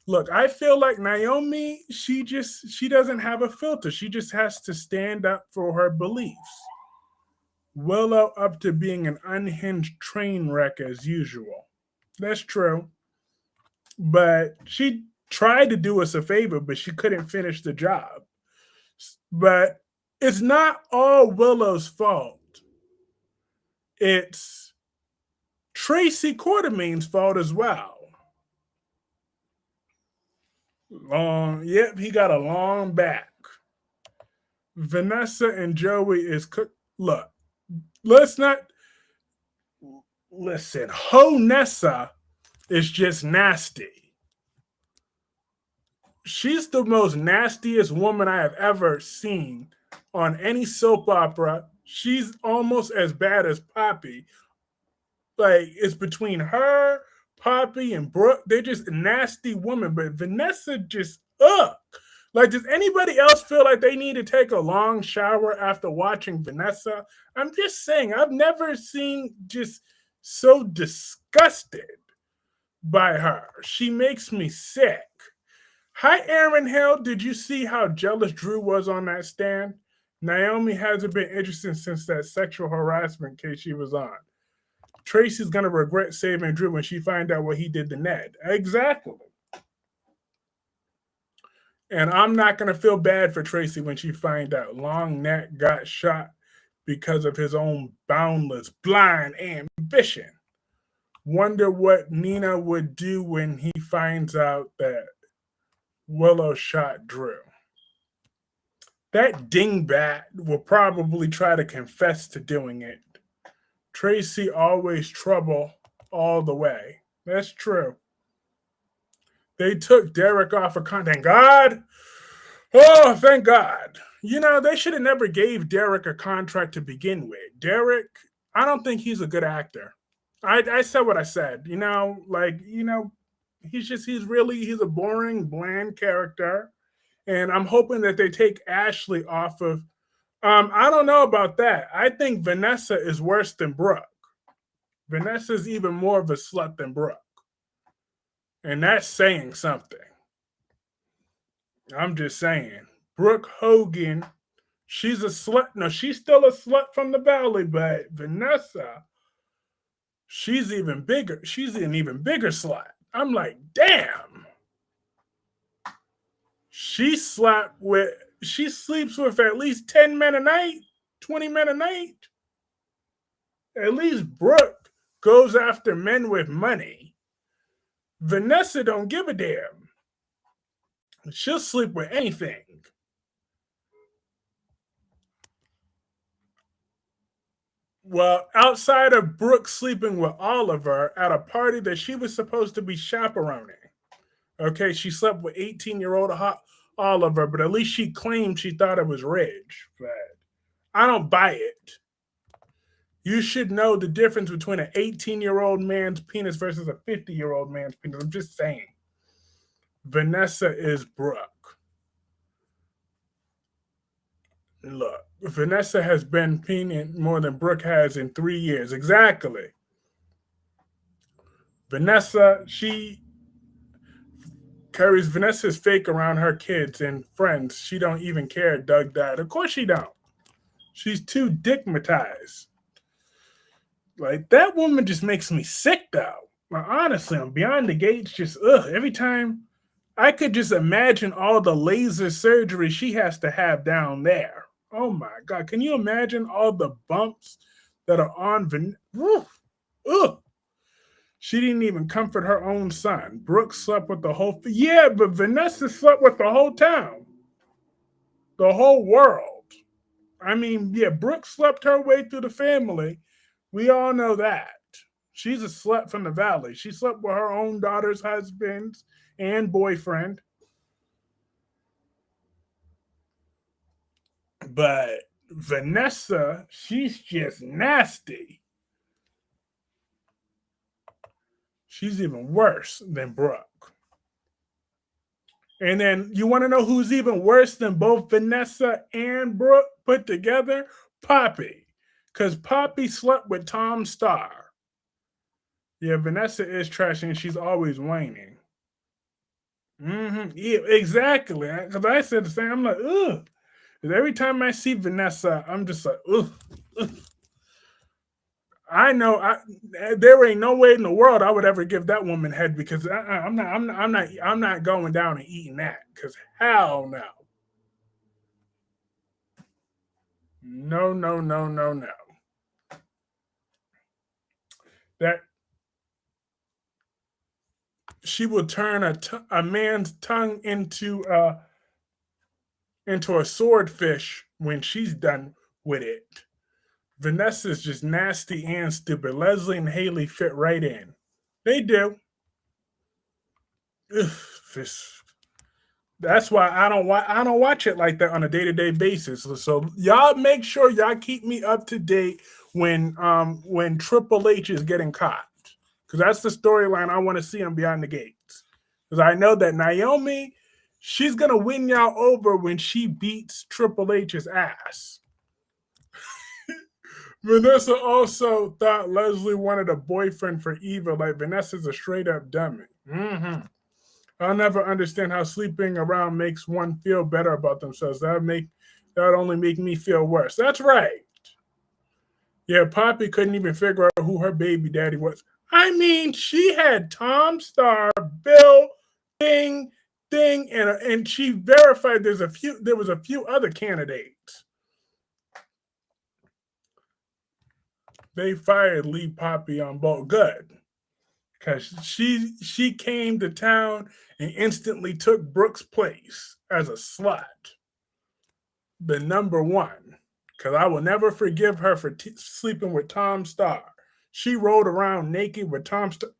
Look, I feel like Naomi, she doesn't have a filter. She just has to stand up for her beliefs. Willow up to being an unhinged train wreck as usual. That's true. But she tried to do us a favor, but she couldn't finish the job. But it's not all Willow's fault. It's Tracy Quartermaine's fault as well. Yep, he got a long back. Vanessa and Joey is look, let's not listen. Honessa is just nasty. She's the most nastiest woman I have ever seen on any soap opera. She's almost as bad as Poppy. Like it's between her, Poppy, and Brooke. They're just nasty women, but Vanessa just ugh. Like, does anybody else feel like they need to take a long shower after watching Vanessa? I'm just saying, I've never seen just so disgusted by her. She makes me sick. Hi, Aaron Hill. Did you see how jealous Drew was on that stand? Naomi hasn't been interested since that sexual harassment case she was on. Tracy's gonna regret saving Drew when she finds out what he did to Ned. Exactly. And I'm not gonna feel bad for Tracy when she finds out Long Neck got shot because of his own boundless, blind ambition. Wonder what Nina would do when he finds out that Willow shot Drew. That dingbat will probably try to confess to doing it. Tracy always trouble all the way. That's true. They took Derek off of content. Thank God. Oh, thank God. You know, they should have never gave Derek a contract to begin with. Derek, I don't think he's a good actor. I said what I said. He's a boring, bland character. And I'm hoping that they take Ashley off of. I don't know about that. I think Vanessa is worse than Brooke. Vanessa's even more of a slut than Brooke. And that's saying something. I'm just saying. Brooke Hogan, she's a slut. No, she's still a slut from the valley, but Vanessa, she's even bigger. She's an even bigger slut. I'm like, damn. She sleeps with at least 10 men a night, 20 men a night. At least Brooke goes after men with money. Vanessa don't give a damn. She'll sleep with anything. Well, outside of Brooke sleeping with Oliver at a party that she was supposed to be chaperoning. Okay, she slept with 18-year-old Oliver, but at least she claimed she thought it was Ridge. But I don't buy it. You should know the difference between an 18-year-old man's penis versus a 50-year-old man's penis. I'm just saying. Vanessa is Brooke. Look, Vanessa has been penis more than Brooke has in 3 years. Exactly. Vanessa, she carries Vanessa's fake around her kids and friends. She don't even care Doug died. Of course she don't. She's too dickmatized. Like, that woman just makes me sick, though. Like, honestly, I'm beyond the gates. Just, every time I could just imagine all the laser surgery she has to have down there. Oh, my God. Can you imagine all the bumps that are on Vanessa? She didn't even comfort her own son. Brooke slept with the whole... Yeah, but Vanessa slept with the whole town. The whole world. I mean, yeah, Brooke slept her way through the family. We all know that. She's a slut from the valley. She slept with her own daughter's husbands and boyfriend. But Vanessa, she's just nasty. She's even worse than Brooke. And then you want to know who's even worse than both Vanessa and Brooke put together? Poppy. Because Poppy slept with Tom Starr. Yeah, Vanessa is trashy and she's always whining. Yeah, exactly. Because I said the same. I'm like, ugh. Every time I see Vanessa, I'm just like, ugh. I know there ain't no way in the world I would ever give that woman head because I'm not going down and eating that because hell no. No. That she will turn a man's tongue into a swordfish when she's done with it. Vanessa's just nasty and stupid. Leslie and Haley fit right in. They do. Ugh, That's why I don't watch it like that on a day-to-day basis. So y'all make sure y'all keep me up to date when Triple H is getting caught. Because that's the storyline I want to see on Beyond the Gates. Because I know that Naomi, she's gonna win y'all over when she beats Triple H's ass. Vanessa also thought Leslie wanted a boyfriend for Eva, like Vanessa's a straight up dummy. I'll never understand how sleeping around makes one feel better about themselves. That would only make me feel worse. That's right. Yeah, Poppy couldn't even figure out who her baby daddy was. I mean, she had Tom Star, Bill, Ding, Ding, and she verified there was a few other candidates. They fired Lee Poppy on both. Good. Because she came to town and instantly took Brooke's place as a slut. The number one. Because I will never forgive her for sleeping with Tom Starr. She rode around naked with Tom Starr.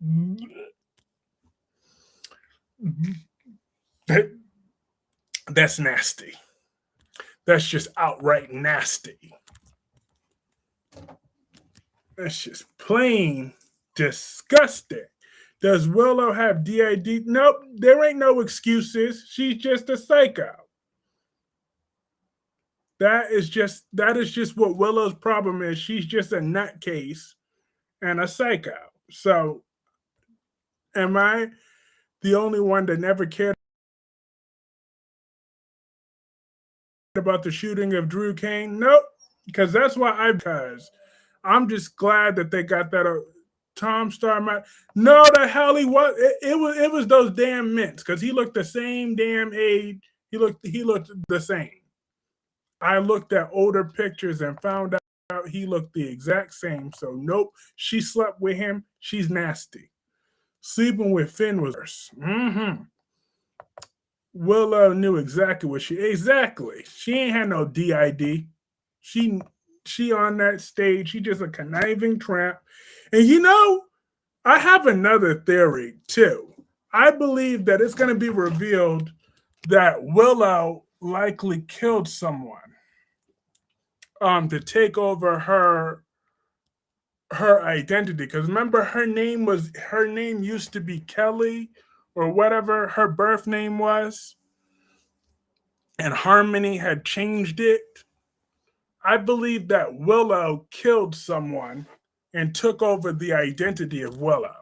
That's nasty. That's just outright nasty. That's just plain disgusting. Does Willow have DID? Nope, there ain't no excuses. She's just a psycho. That is just what Willow's problem is. She's just a nutcase and a psycho. So am I the only one that never cared about the shooting of Drew Kane? Nope. Because I'm just glad that they got that Tom Star. No, the hell he was. It was those damn mints because he looked the same damn age. He looked the same. I looked at older pictures and found out he looked the exact same. So nope, she slept with him. She's nasty. Sleeping with Finn was worse. Willow knew exactly what she ain't had no DID. She on that stage. She just a conniving tramp. And I have another theory too. I believe that it's going to be revealed that Willow likely killed someone to take over her identity. Because remember, her name used to be Kelly or whatever her birth name was, and Harmony had changed it. I believe that Willow killed someone and took over the identity of Willow.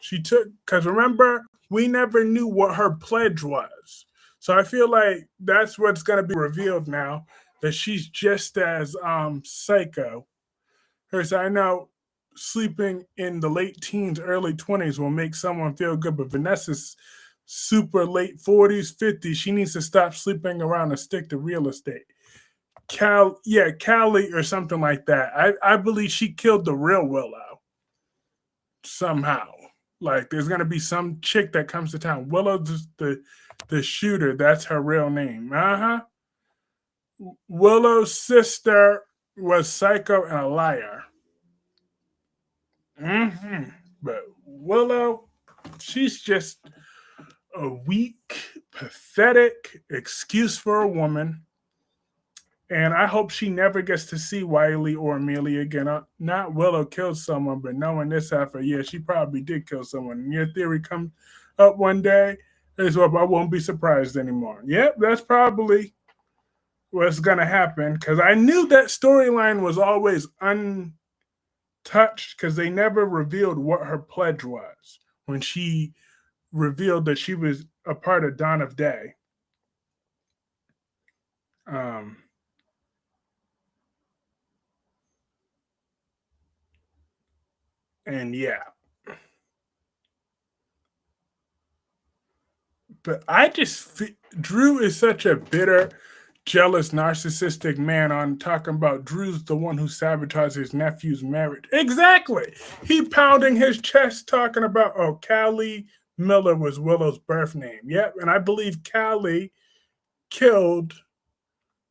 Because remember, we never knew what her pledge was. So I feel like that's what's going to be revealed now, that she's just as psycho. Because I know sleeping in the late teens, early 20s will make someone feel good, but Vanessa's super late 40s, 50s. She needs to stop sleeping around and stick to real estate. Callie or something like that. I believe she killed the real Willow somehow. Like there's gonna be some chick that comes to town. Willow's the shooter. That's her real name. Willow's sister was psycho and a liar. But Willow, she's just a weak, pathetic excuse for a woman. And I hope she never gets to see Wiley or Amelia again. Not Willow killed someone, but knowing this after, yeah, she probably did kill someone. And your theory comes up one day, I won't be surprised anymore. Yep, that's probably what's going to happen. Because I knew that storyline was always untouched because they never revealed what her pledge was when she revealed that she was a part of Dawn of Day. And yeah. But Drew is such a bitter, jealous, narcissistic man on talking about Drew's the one who sabotaged his nephew's marriage. Exactly. He pounding his chest talking about, Callie Miller was Willow's birth name. Yep. And I believe Callie killed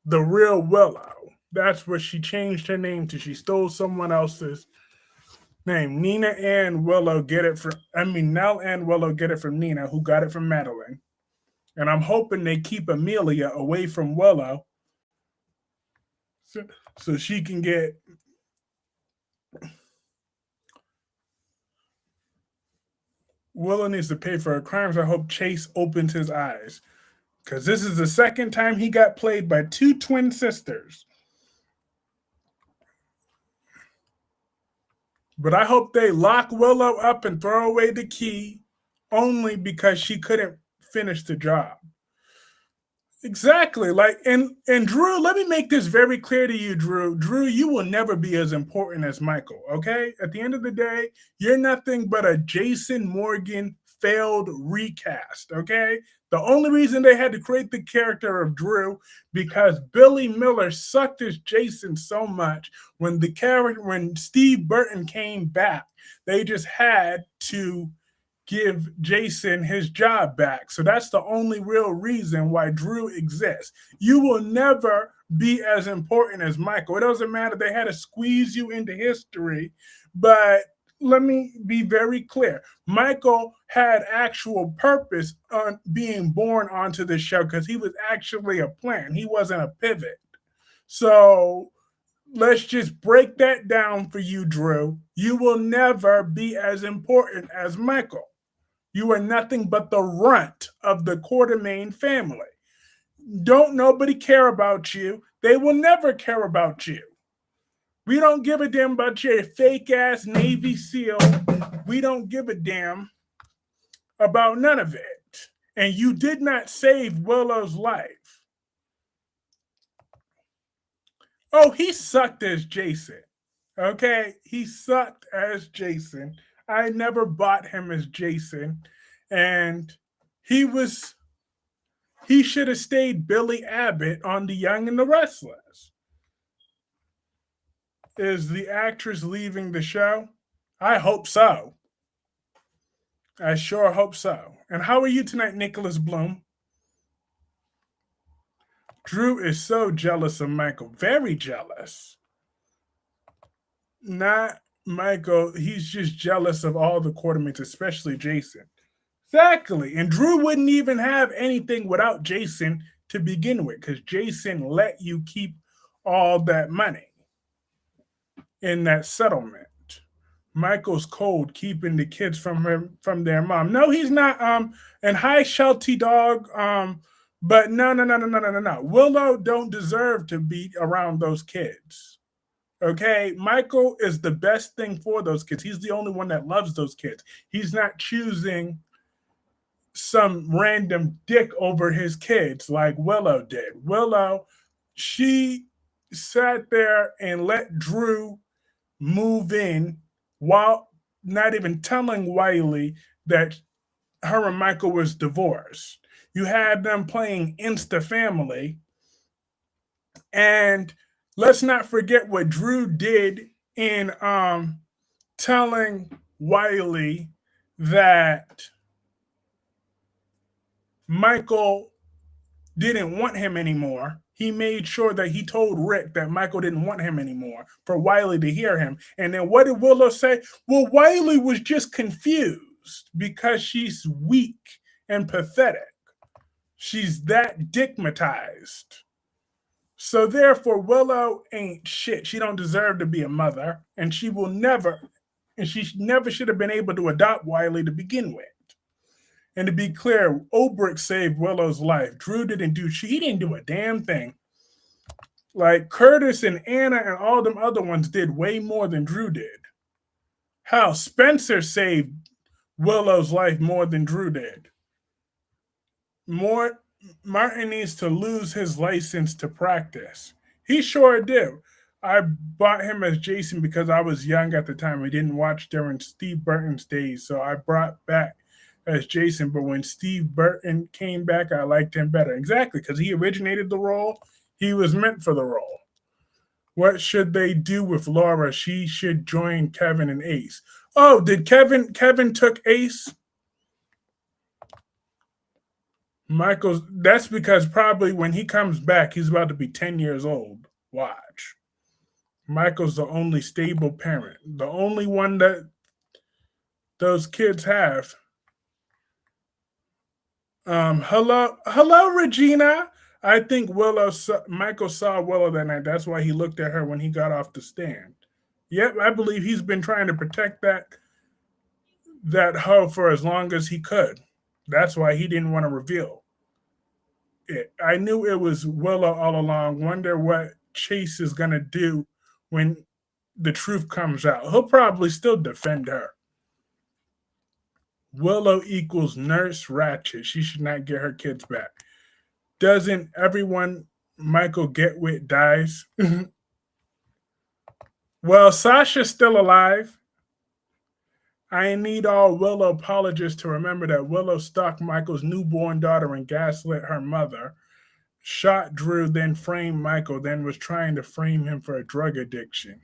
the real Willow. That's what she changed her name to. She stole someone else's name. Nina and Willow get it from, Nell and Willow get it from Nina, who got it from Madeline. And I'm hoping they keep Amelia away from Willow so, so she can get. Willow needs to pay for her crimes. I hope Chase opens his eyes. Because this is the second time he got played by two twin sisters. But I hope they lock Willow up and throw away the key only because she couldn't finish the job. Exactly. Like and Drew, let me make this very clear to you, Drew. Drew, you will never be as important as Michael, okay? At the end of the day, you're nothing but a Jason Morgan failed recast, okay? The only reason they had to create the character of Drew because Billy Miller sucked as Jason so much when Steve Burton came back, they just had to give Jason his job back. So that's the only real reason why Drew exists. You will never be as important as Michael. It doesn't matter. They had to squeeze you into history, but let me be very clear. Michael had actual purpose on being born onto the show because he was actually a plan. He wasn't a pivot. So let's just break that down for you, Drew. You will never be as important as Michael. You are nothing but the runt of the Quartermain family. Don't nobody care about you. They will never care about you. We don't give a damn about your fake ass Navy SEAL. We don't give a damn about none of it. And you did not save Willow's life. Oh, he sucked as Jason. Okay, he sucked as Jason. I never bought him as Jason. And he should have stayed Billy Abbott on The Young and the Restless. Is the actress leaving the show? I hope so. I sure hope so. And how are you tonight, Nicholas Bloom? Drew is so jealous of Michael. Very jealous. Not Michael. He's just jealous of all the quartermates, especially Jason. Exactly. And Drew wouldn't even have anything without Jason to begin with because Jason let you keep all that money in that settlement. Michael's cold, keeping the kids from their mom. No, he's not. And hi, Shelty dog. But no. Willow don't deserve to be around those kids. Okay, Michael is the best thing for those kids. He's the only one that loves those kids. He's not choosing some random dick over his kids like Willow did. Willow, she sat there and let Drew move in while not even telling Wiley that her and Michael was divorced. You had them playing Insta Family. And let's not forget what Drew did in telling Wiley that Michael didn't want him anymore. He made sure that he told Rick that Michael didn't want him anymore for Wiley to hear him. And then what did Willow say? Well, Wiley was just confused because she's weak and pathetic. She's that dickmatized. So therefore, Willow ain't shit. She don't deserve to be a mother, and she never should have been able to adopt Wiley to begin with. And to be clear, Obrick saved Willow's life. Drew he didn't do a damn thing. Like Curtis and Anna and all them other ones did way more than Drew did. Hell, Spencer saved Willow's life more than Drew did. Martin needs to lose his license to practice. He sure did. I bought him as Jason because I was young at the time. We didn't watch during Steve Burton's days, so I brought back as Jason. But when Steve Burton came back, I liked him better. Exactly, because he originated the role. He was meant for the role. What should they do with Laura? She should join Kevin and Ace. Oh, did Kevin took Ace? That's because probably when he comes back, he's about to be 10 years old. Watch. Michael's the only stable parent, the only one that those kids have. Hello, Regina. I think Michael saw Willow that night. That's why he looked at her when he got off the stand. Yep, I believe he's been trying to protect that hoe for as long as he could. That's why he didn't want to reveal it. I knew it was Willow all along. Wonder what Chase is gonna do when the truth comes out. He'll probably still defend her. Willow equals Nurse Ratchet. She should not get her kids back. Doesn't everyone Michael get with dies? Well, Sasha's still alive. I need all Willow apologists to remember that Willow stalked Michael's newborn daughter and gaslit her mother, shot Drew, then framed Michael, then was trying to frame him for a drug addiction.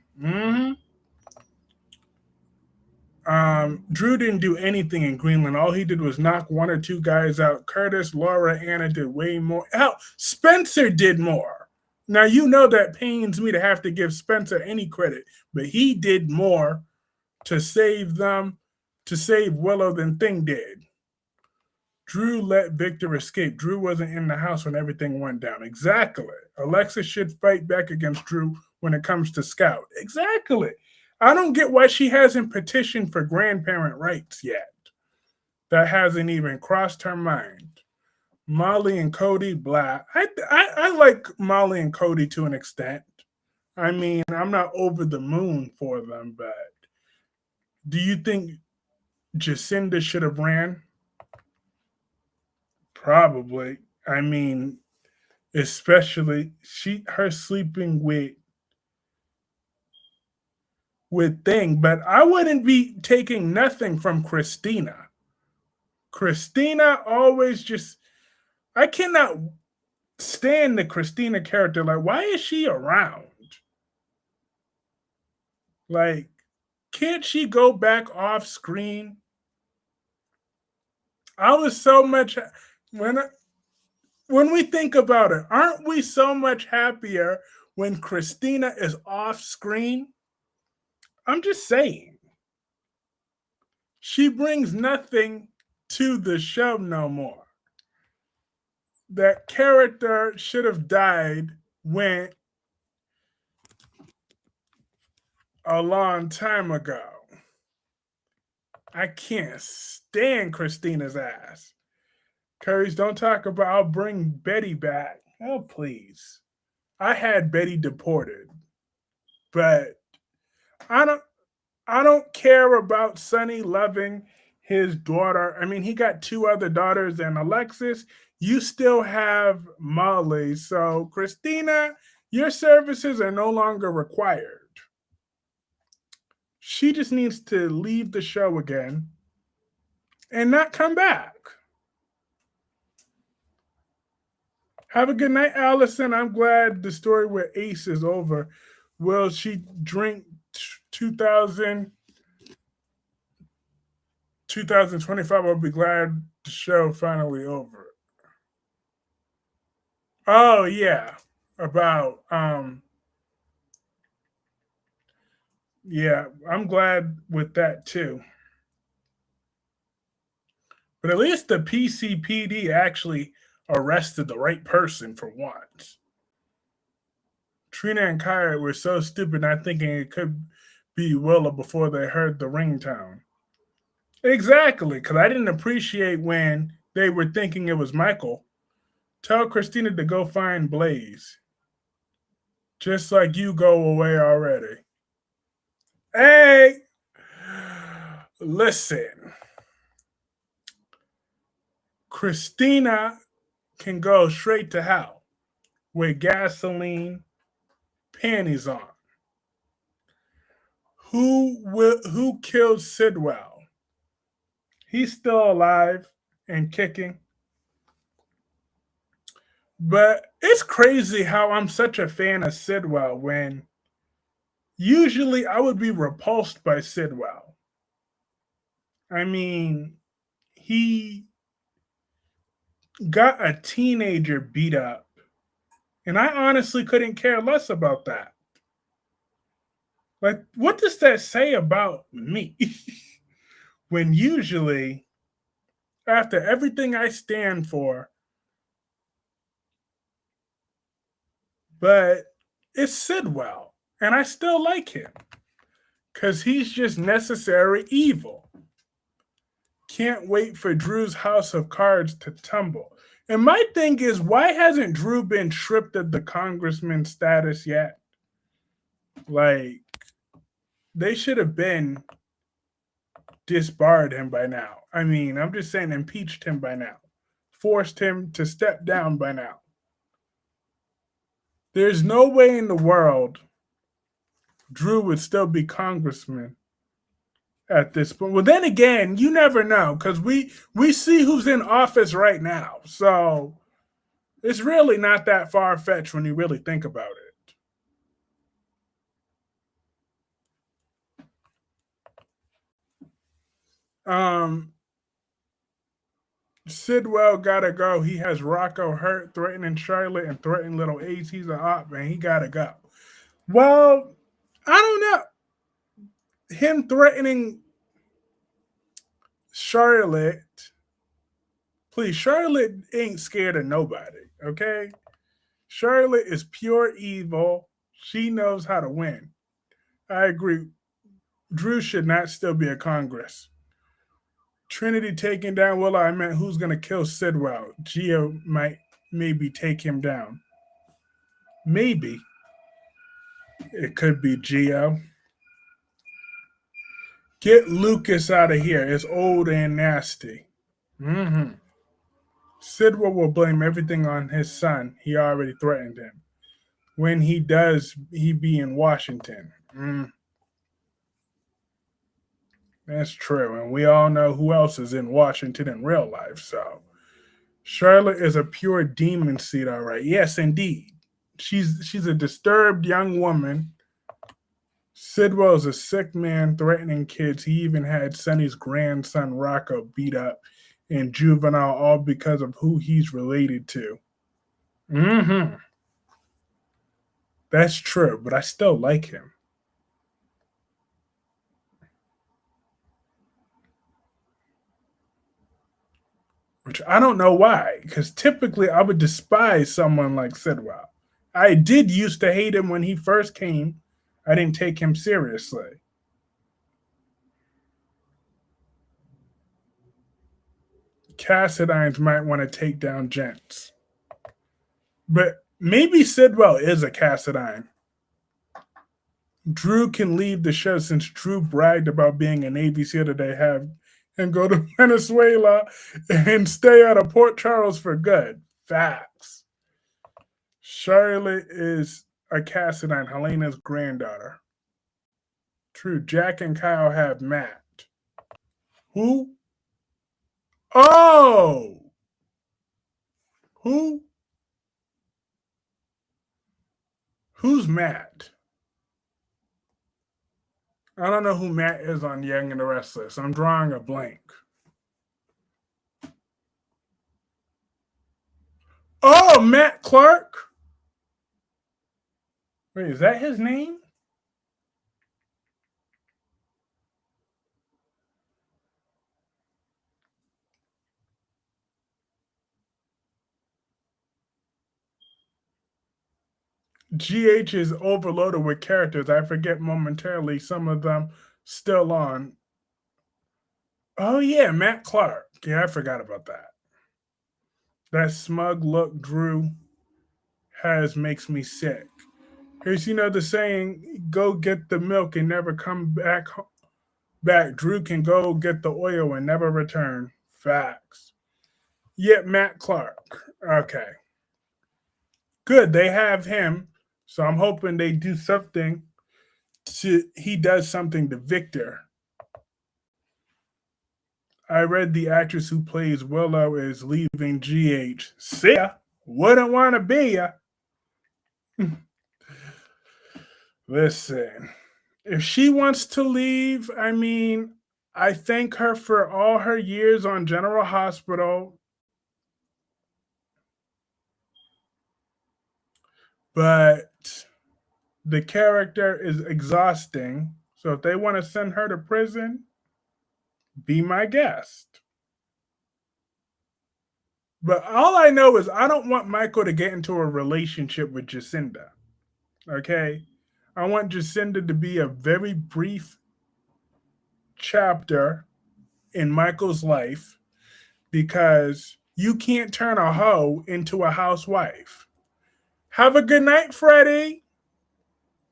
Drew didn't do anything in Greenland. All he did was knock one or two guys out. Curtis, Laura, Anna did way more. Hell, Spencer did more. Now, you know that pains me to have to give Spencer any credit, but he did more to save them, to save Willow than Thing did. Drew let Victor escape. Drew wasn't in the house when everything went down. Exactly. Alexa should fight back against Drew when it comes to Scout. Exactly. I don't get why she hasn't petitioned for grandparent rights yet. That hasn't even crossed her mind. Molly and Cody, blah. I like Molly and Cody to an extent. I mean, I'm not over the moon for them, but do you think Jacinda should have ran? Probably. I mean, especially her sleeping with Thing, but I wouldn't be taking nothing from Christina. Christina always just I cannot stand the Christina character. Like, why is she around? Like, can't she go back off screen? I was so much when when we think about it, aren't we so much happier when Christina is off screen? I'm just saying. She brings nothing to the show no more. That character should have died when a long time ago. I can't stand Christina's ass. Curry's don't talk about I'll bring Betty back. Oh please. I had Betty deported. But I don't care about Sonny loving his daughter. I mean, he got two other daughters and Alexis. You still have Molly. So, Christina, your services are no longer required. She just needs to leave the show again and not come back. Have a good night, Allison. I'm glad the story with Ace is over. Will she drink 2000? 2025, I'll be glad the show finally over. Oh yeah, about yeah, I'm glad with that too. But at least the PCPD actually arrested the right person for once. Trina and Kyra were so stupid not thinking it could be Willow before they heard the ringtone. Exactly, because I didn't appreciate when they were thinking it was Michael. Tell Christina to go find Blaze. Just like you go away already. Hey! Listen. Christina can go straight to hell with gasoline, panties on. Who killed Sidwell? He's still alive and kicking. But it's crazy how I'm such a fan of Sidwell when usually I would be repulsed by Sidwell. I mean, he got a teenager beat up, and I honestly couldn't care less about that. Like, what does that say about me? When usually After everything I stand for, but it's Sidwell, and I still like him because he's just necessary evil. Can't wait for Drew's house of cards to tumble. And my thing is, why hasn't Drew been stripped of the congressman status yet? Like, they should have been disbarred him by now. I mean, I'm just saying, impeached him by now, forced him to step down by now. There's no way in the world Drew would still be congressman at this point. Well, then again, you never know because we see who's in office right now, so it's really not that far fetched when you really think about it. Sidwell gotta go. He has Rocco hurt, threatening Charlotte, and threatening little Ace. He's a op, man. He gotta go. Well, I don't know. Him threatening Charlotte, please. Charlotte ain't scared of nobody. Okay, Charlotte is pure evil. She knows how to win. I agree. Drew should not still be a Congress. Trinity taking down Willow. I meant who's gonna kill Sidwell. Geo might maybe take him down. Maybe it could be Geo. Get Lucas out of here. It's old and nasty. Mm-hmm. Sidwell will blame everything on his son. He already threatened him. When he does, he be in Washington. That's true. And we all know who else is in Washington in real life. So Charlotte is a pure demon seed, all right. Yes, indeed. She's a disturbed young woman. Sidwell is a sick man threatening kids. He even had Sonny's grandson Rocco beat up in juvenile, all because of who he's related to. Mm-hmm. That's true, but I still like him. Which I don't know why, because typically I would despise someone like Sidwell. I did used to hate him when he first came. I didn't take him seriously. Cassidines might want to take down Gents. But maybe Sidwell is a Cassidine. Drew can leave the show since Drew bragged about being a Navy SEAL that they have and go to Venezuela and stay out of Port Charles for good. Facts. Charlotte is a Cassidine, Helena's granddaughter. True. Jack and Kyle have Matt. Who? Oh! Who? Who's Matt? I don't know who Matt is on Young and the Restless. I'm drawing a blank. Oh, Matt Clark? Wait, is that his name? GH is overloaded with characters. I forget momentarily some of them still on. Oh, yeah, Matt Clark. Yeah, I forgot about that. That smug look Drew has makes me sick. Here's, the saying, go get the milk and never come back. Drew can go get the oil and never return. Facts. Yet Matt Clark. Okay. Good. They have him. So I'm hoping they do something he does something to Victor. I read the actress who plays Willow is leaving GH. See ya. Wouldn't want to be ya. Listen, if she wants to leave, I mean, I thank her for all her years on General Hospital. But the character is exhausting. So if they want to send her to prison, be my guest. But all I know is I don't want Michael to get into a relationship with Jacinda. Okay? I want Jacinda to be a very brief chapter in Michael's life because you can't turn a hoe into a housewife. Have a good night, Freddie.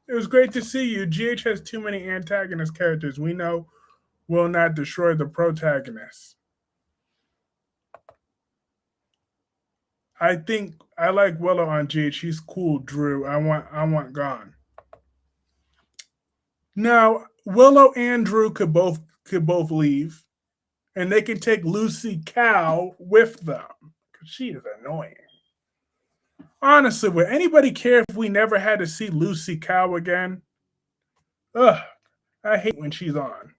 It was great to see you. GH has too many antagonist characters. We know will not destroy the protagonist. I think I like Willow on GH. She's cool, Drew. I want gone. Now, Willow and Drew could both leave, and they can take Lucy Cow with them. She is annoying. Honestly, would anybody care if we never had to see Lucy Cow again? Ugh, I hate when she's on.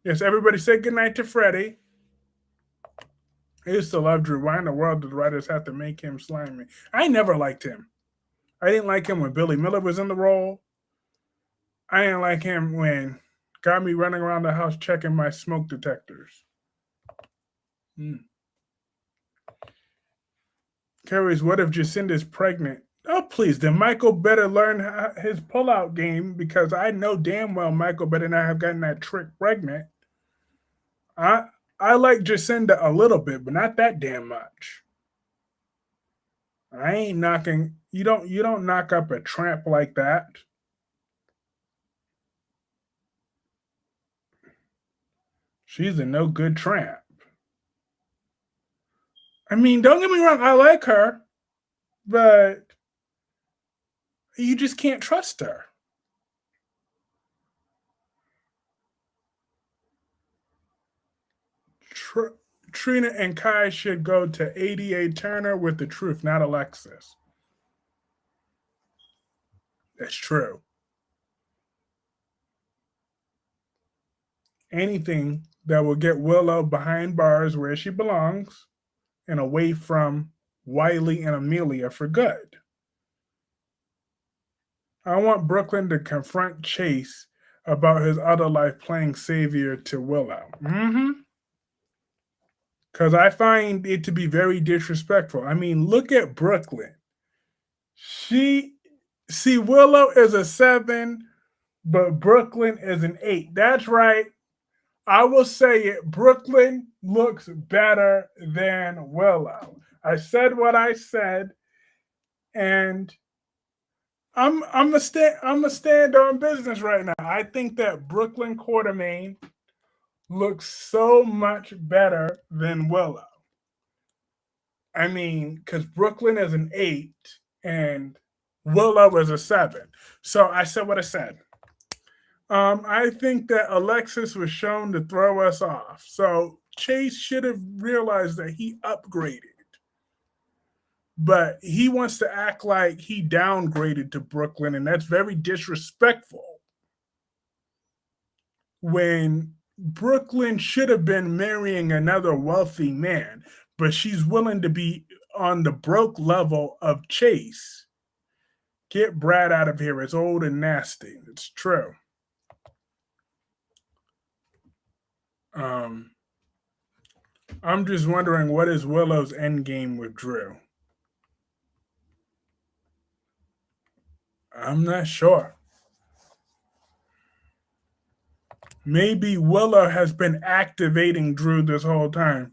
Yes, everybody say goodnight to Freddie. I used to love Drew. Why in the world did the writers have to make him slimy? I never liked him. I didn't like him when Billy Miller was in the role. I didn't like him when got me running around the house checking my smoke detectors. Carries, what if Jacinda's pregnant? Oh, please, then Michael better learn his pullout game because I know damn well Michael better not have gotten that trick pregnant. I like Jacinda a little bit, but not that damn much. I ain't knocking. You don't knock up a tramp like that. She's a no good tramp. I mean, don't get me wrong, I like her, but you just can't trust her. Trina and Kai should go to ADA Turner with the truth, not Alexis. That's true. Anything that will get Willow behind bars where she belongs and away from Wiley and Amelia for good. I want Brooklyn to confront Chase about his other life playing savior to Willow. Because I find it to be very disrespectful. I mean, look at Brooklyn. Willow is a 7, but Brooklyn is an 8. That's right. I will say it. Brooklyn looks better than Willow. I said what I said, and I'm a stand on business right now. I think that Brooklyn Quartermain looks so much better than Willow. I mean, because Brooklyn is an 8 and Willow is a 7. So I said what I said. I think that Alexis was shown to throw us off. So Chase should have realized that he upgraded. But he wants to act like he downgraded to Brooklyn, and that's very disrespectful. When Brooklyn should have been marrying another wealthy man, but she's willing to be on the broke level of Chase. Get Brad out of here. It's old and nasty. It's true. I'm just wondering what is Willow's end game with Drew. I'm not sure. Maybe Willow has been activating Drew this whole time.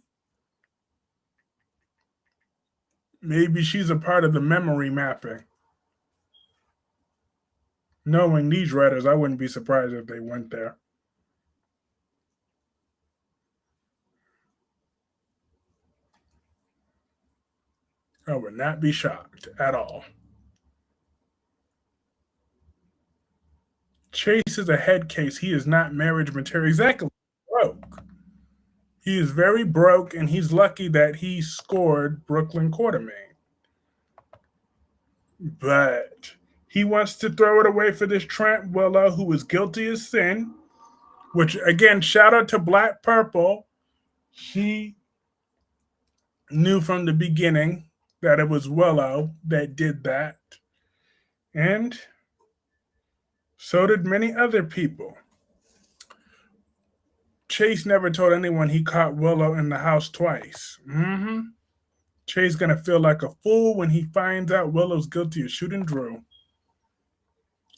Maybe she's a part of the memory mapping. Knowing these writers, I wouldn't be surprised if they went there. I would not be shocked at all. Chase is a head case. He is not marriage material. Exactly. Broke. He is very broke, and he's lucky that he scored Brooklyn Quartermain. But he wants to throw it away for this Trent Willow, who is guilty as sin. Which, again, shout out to Black Purple. She knew from the beginning that it was Willow that did that. And so did many other people. Chase never told anyone he caught Willow in the house twice. Chase gonna feel like a fool when he finds out Willow's guilty of shooting Drew.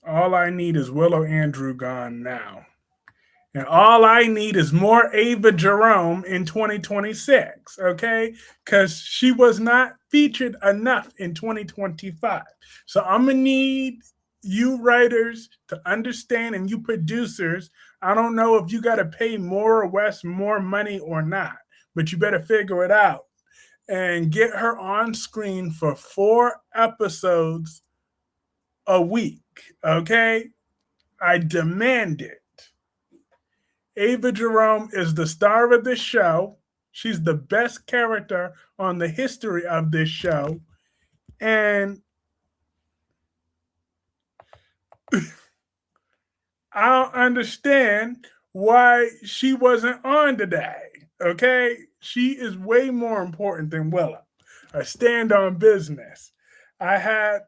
All I need is Willow and Drew gone now. And all I need is more Ava Jerome in 2026, okay? Because she was not featured enough in 2025. So I'm going to need you writers to understand, and you producers. I don't know if you got to pay more or West more money or not, but you better figure it out and get her on screen for 4 episodes a week, okay? I demand it. Ava Jerome is the star of this show. She's the best character on the history of this show. And I don't understand why she wasn't on today. Okay? She is way more important than Willow. I stand on business. I had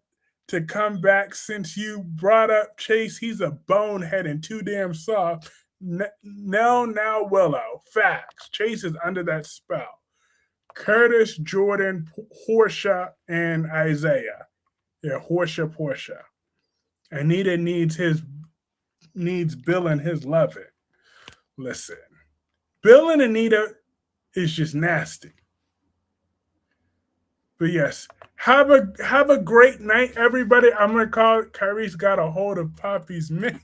to come back since you brought up Chase. He's a bonehead and too damn soft. Now Willow. Facts. Chase is under that spell. Curtis, Jordan, Portia, and Isaiah. Yeah, Portia. Anita needs Bill and his loving. Listen, Bill and Anita is just nasty. But yes, have a great night, everybody. I'm gonna call it. Kyrie's got a hold of Poppy's man.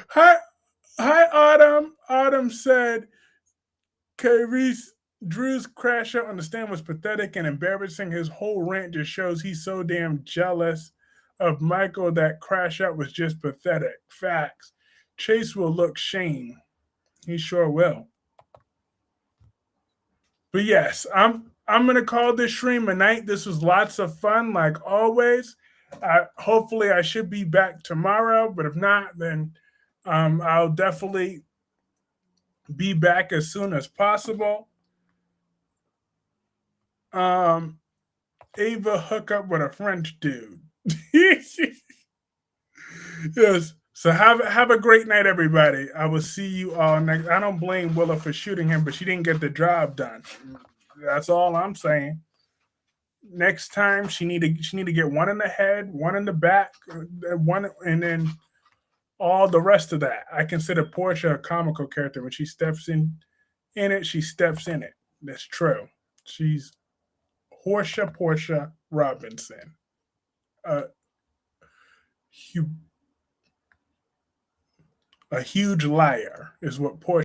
Hi, Autumn. Autumn said Drew's crash out on the stand was pathetic and embarrassing. His whole rant just shows he's so damn jealous of Michael that crash out was just pathetic. Facts. Chase will look shame. He sure will. But yes, I'm gonna call this stream a night. This was lots of fun, like always. Hopefully, I should be back tomorrow. But if not, then I'll definitely be back as soon as possible. Ava hook up with a French dude. Yes. So have a great night, everybody. I will see you all next. I don't blame Willow for shooting him, but she didn't get the job done. That's all I'm saying. Next time she need to get one in the head, one in the back, one, and then all the rest of that. I consider Portia a comical character. When she steps in it, she steps in it. That's true. She's Portia Robinson. A huge liar is what Portia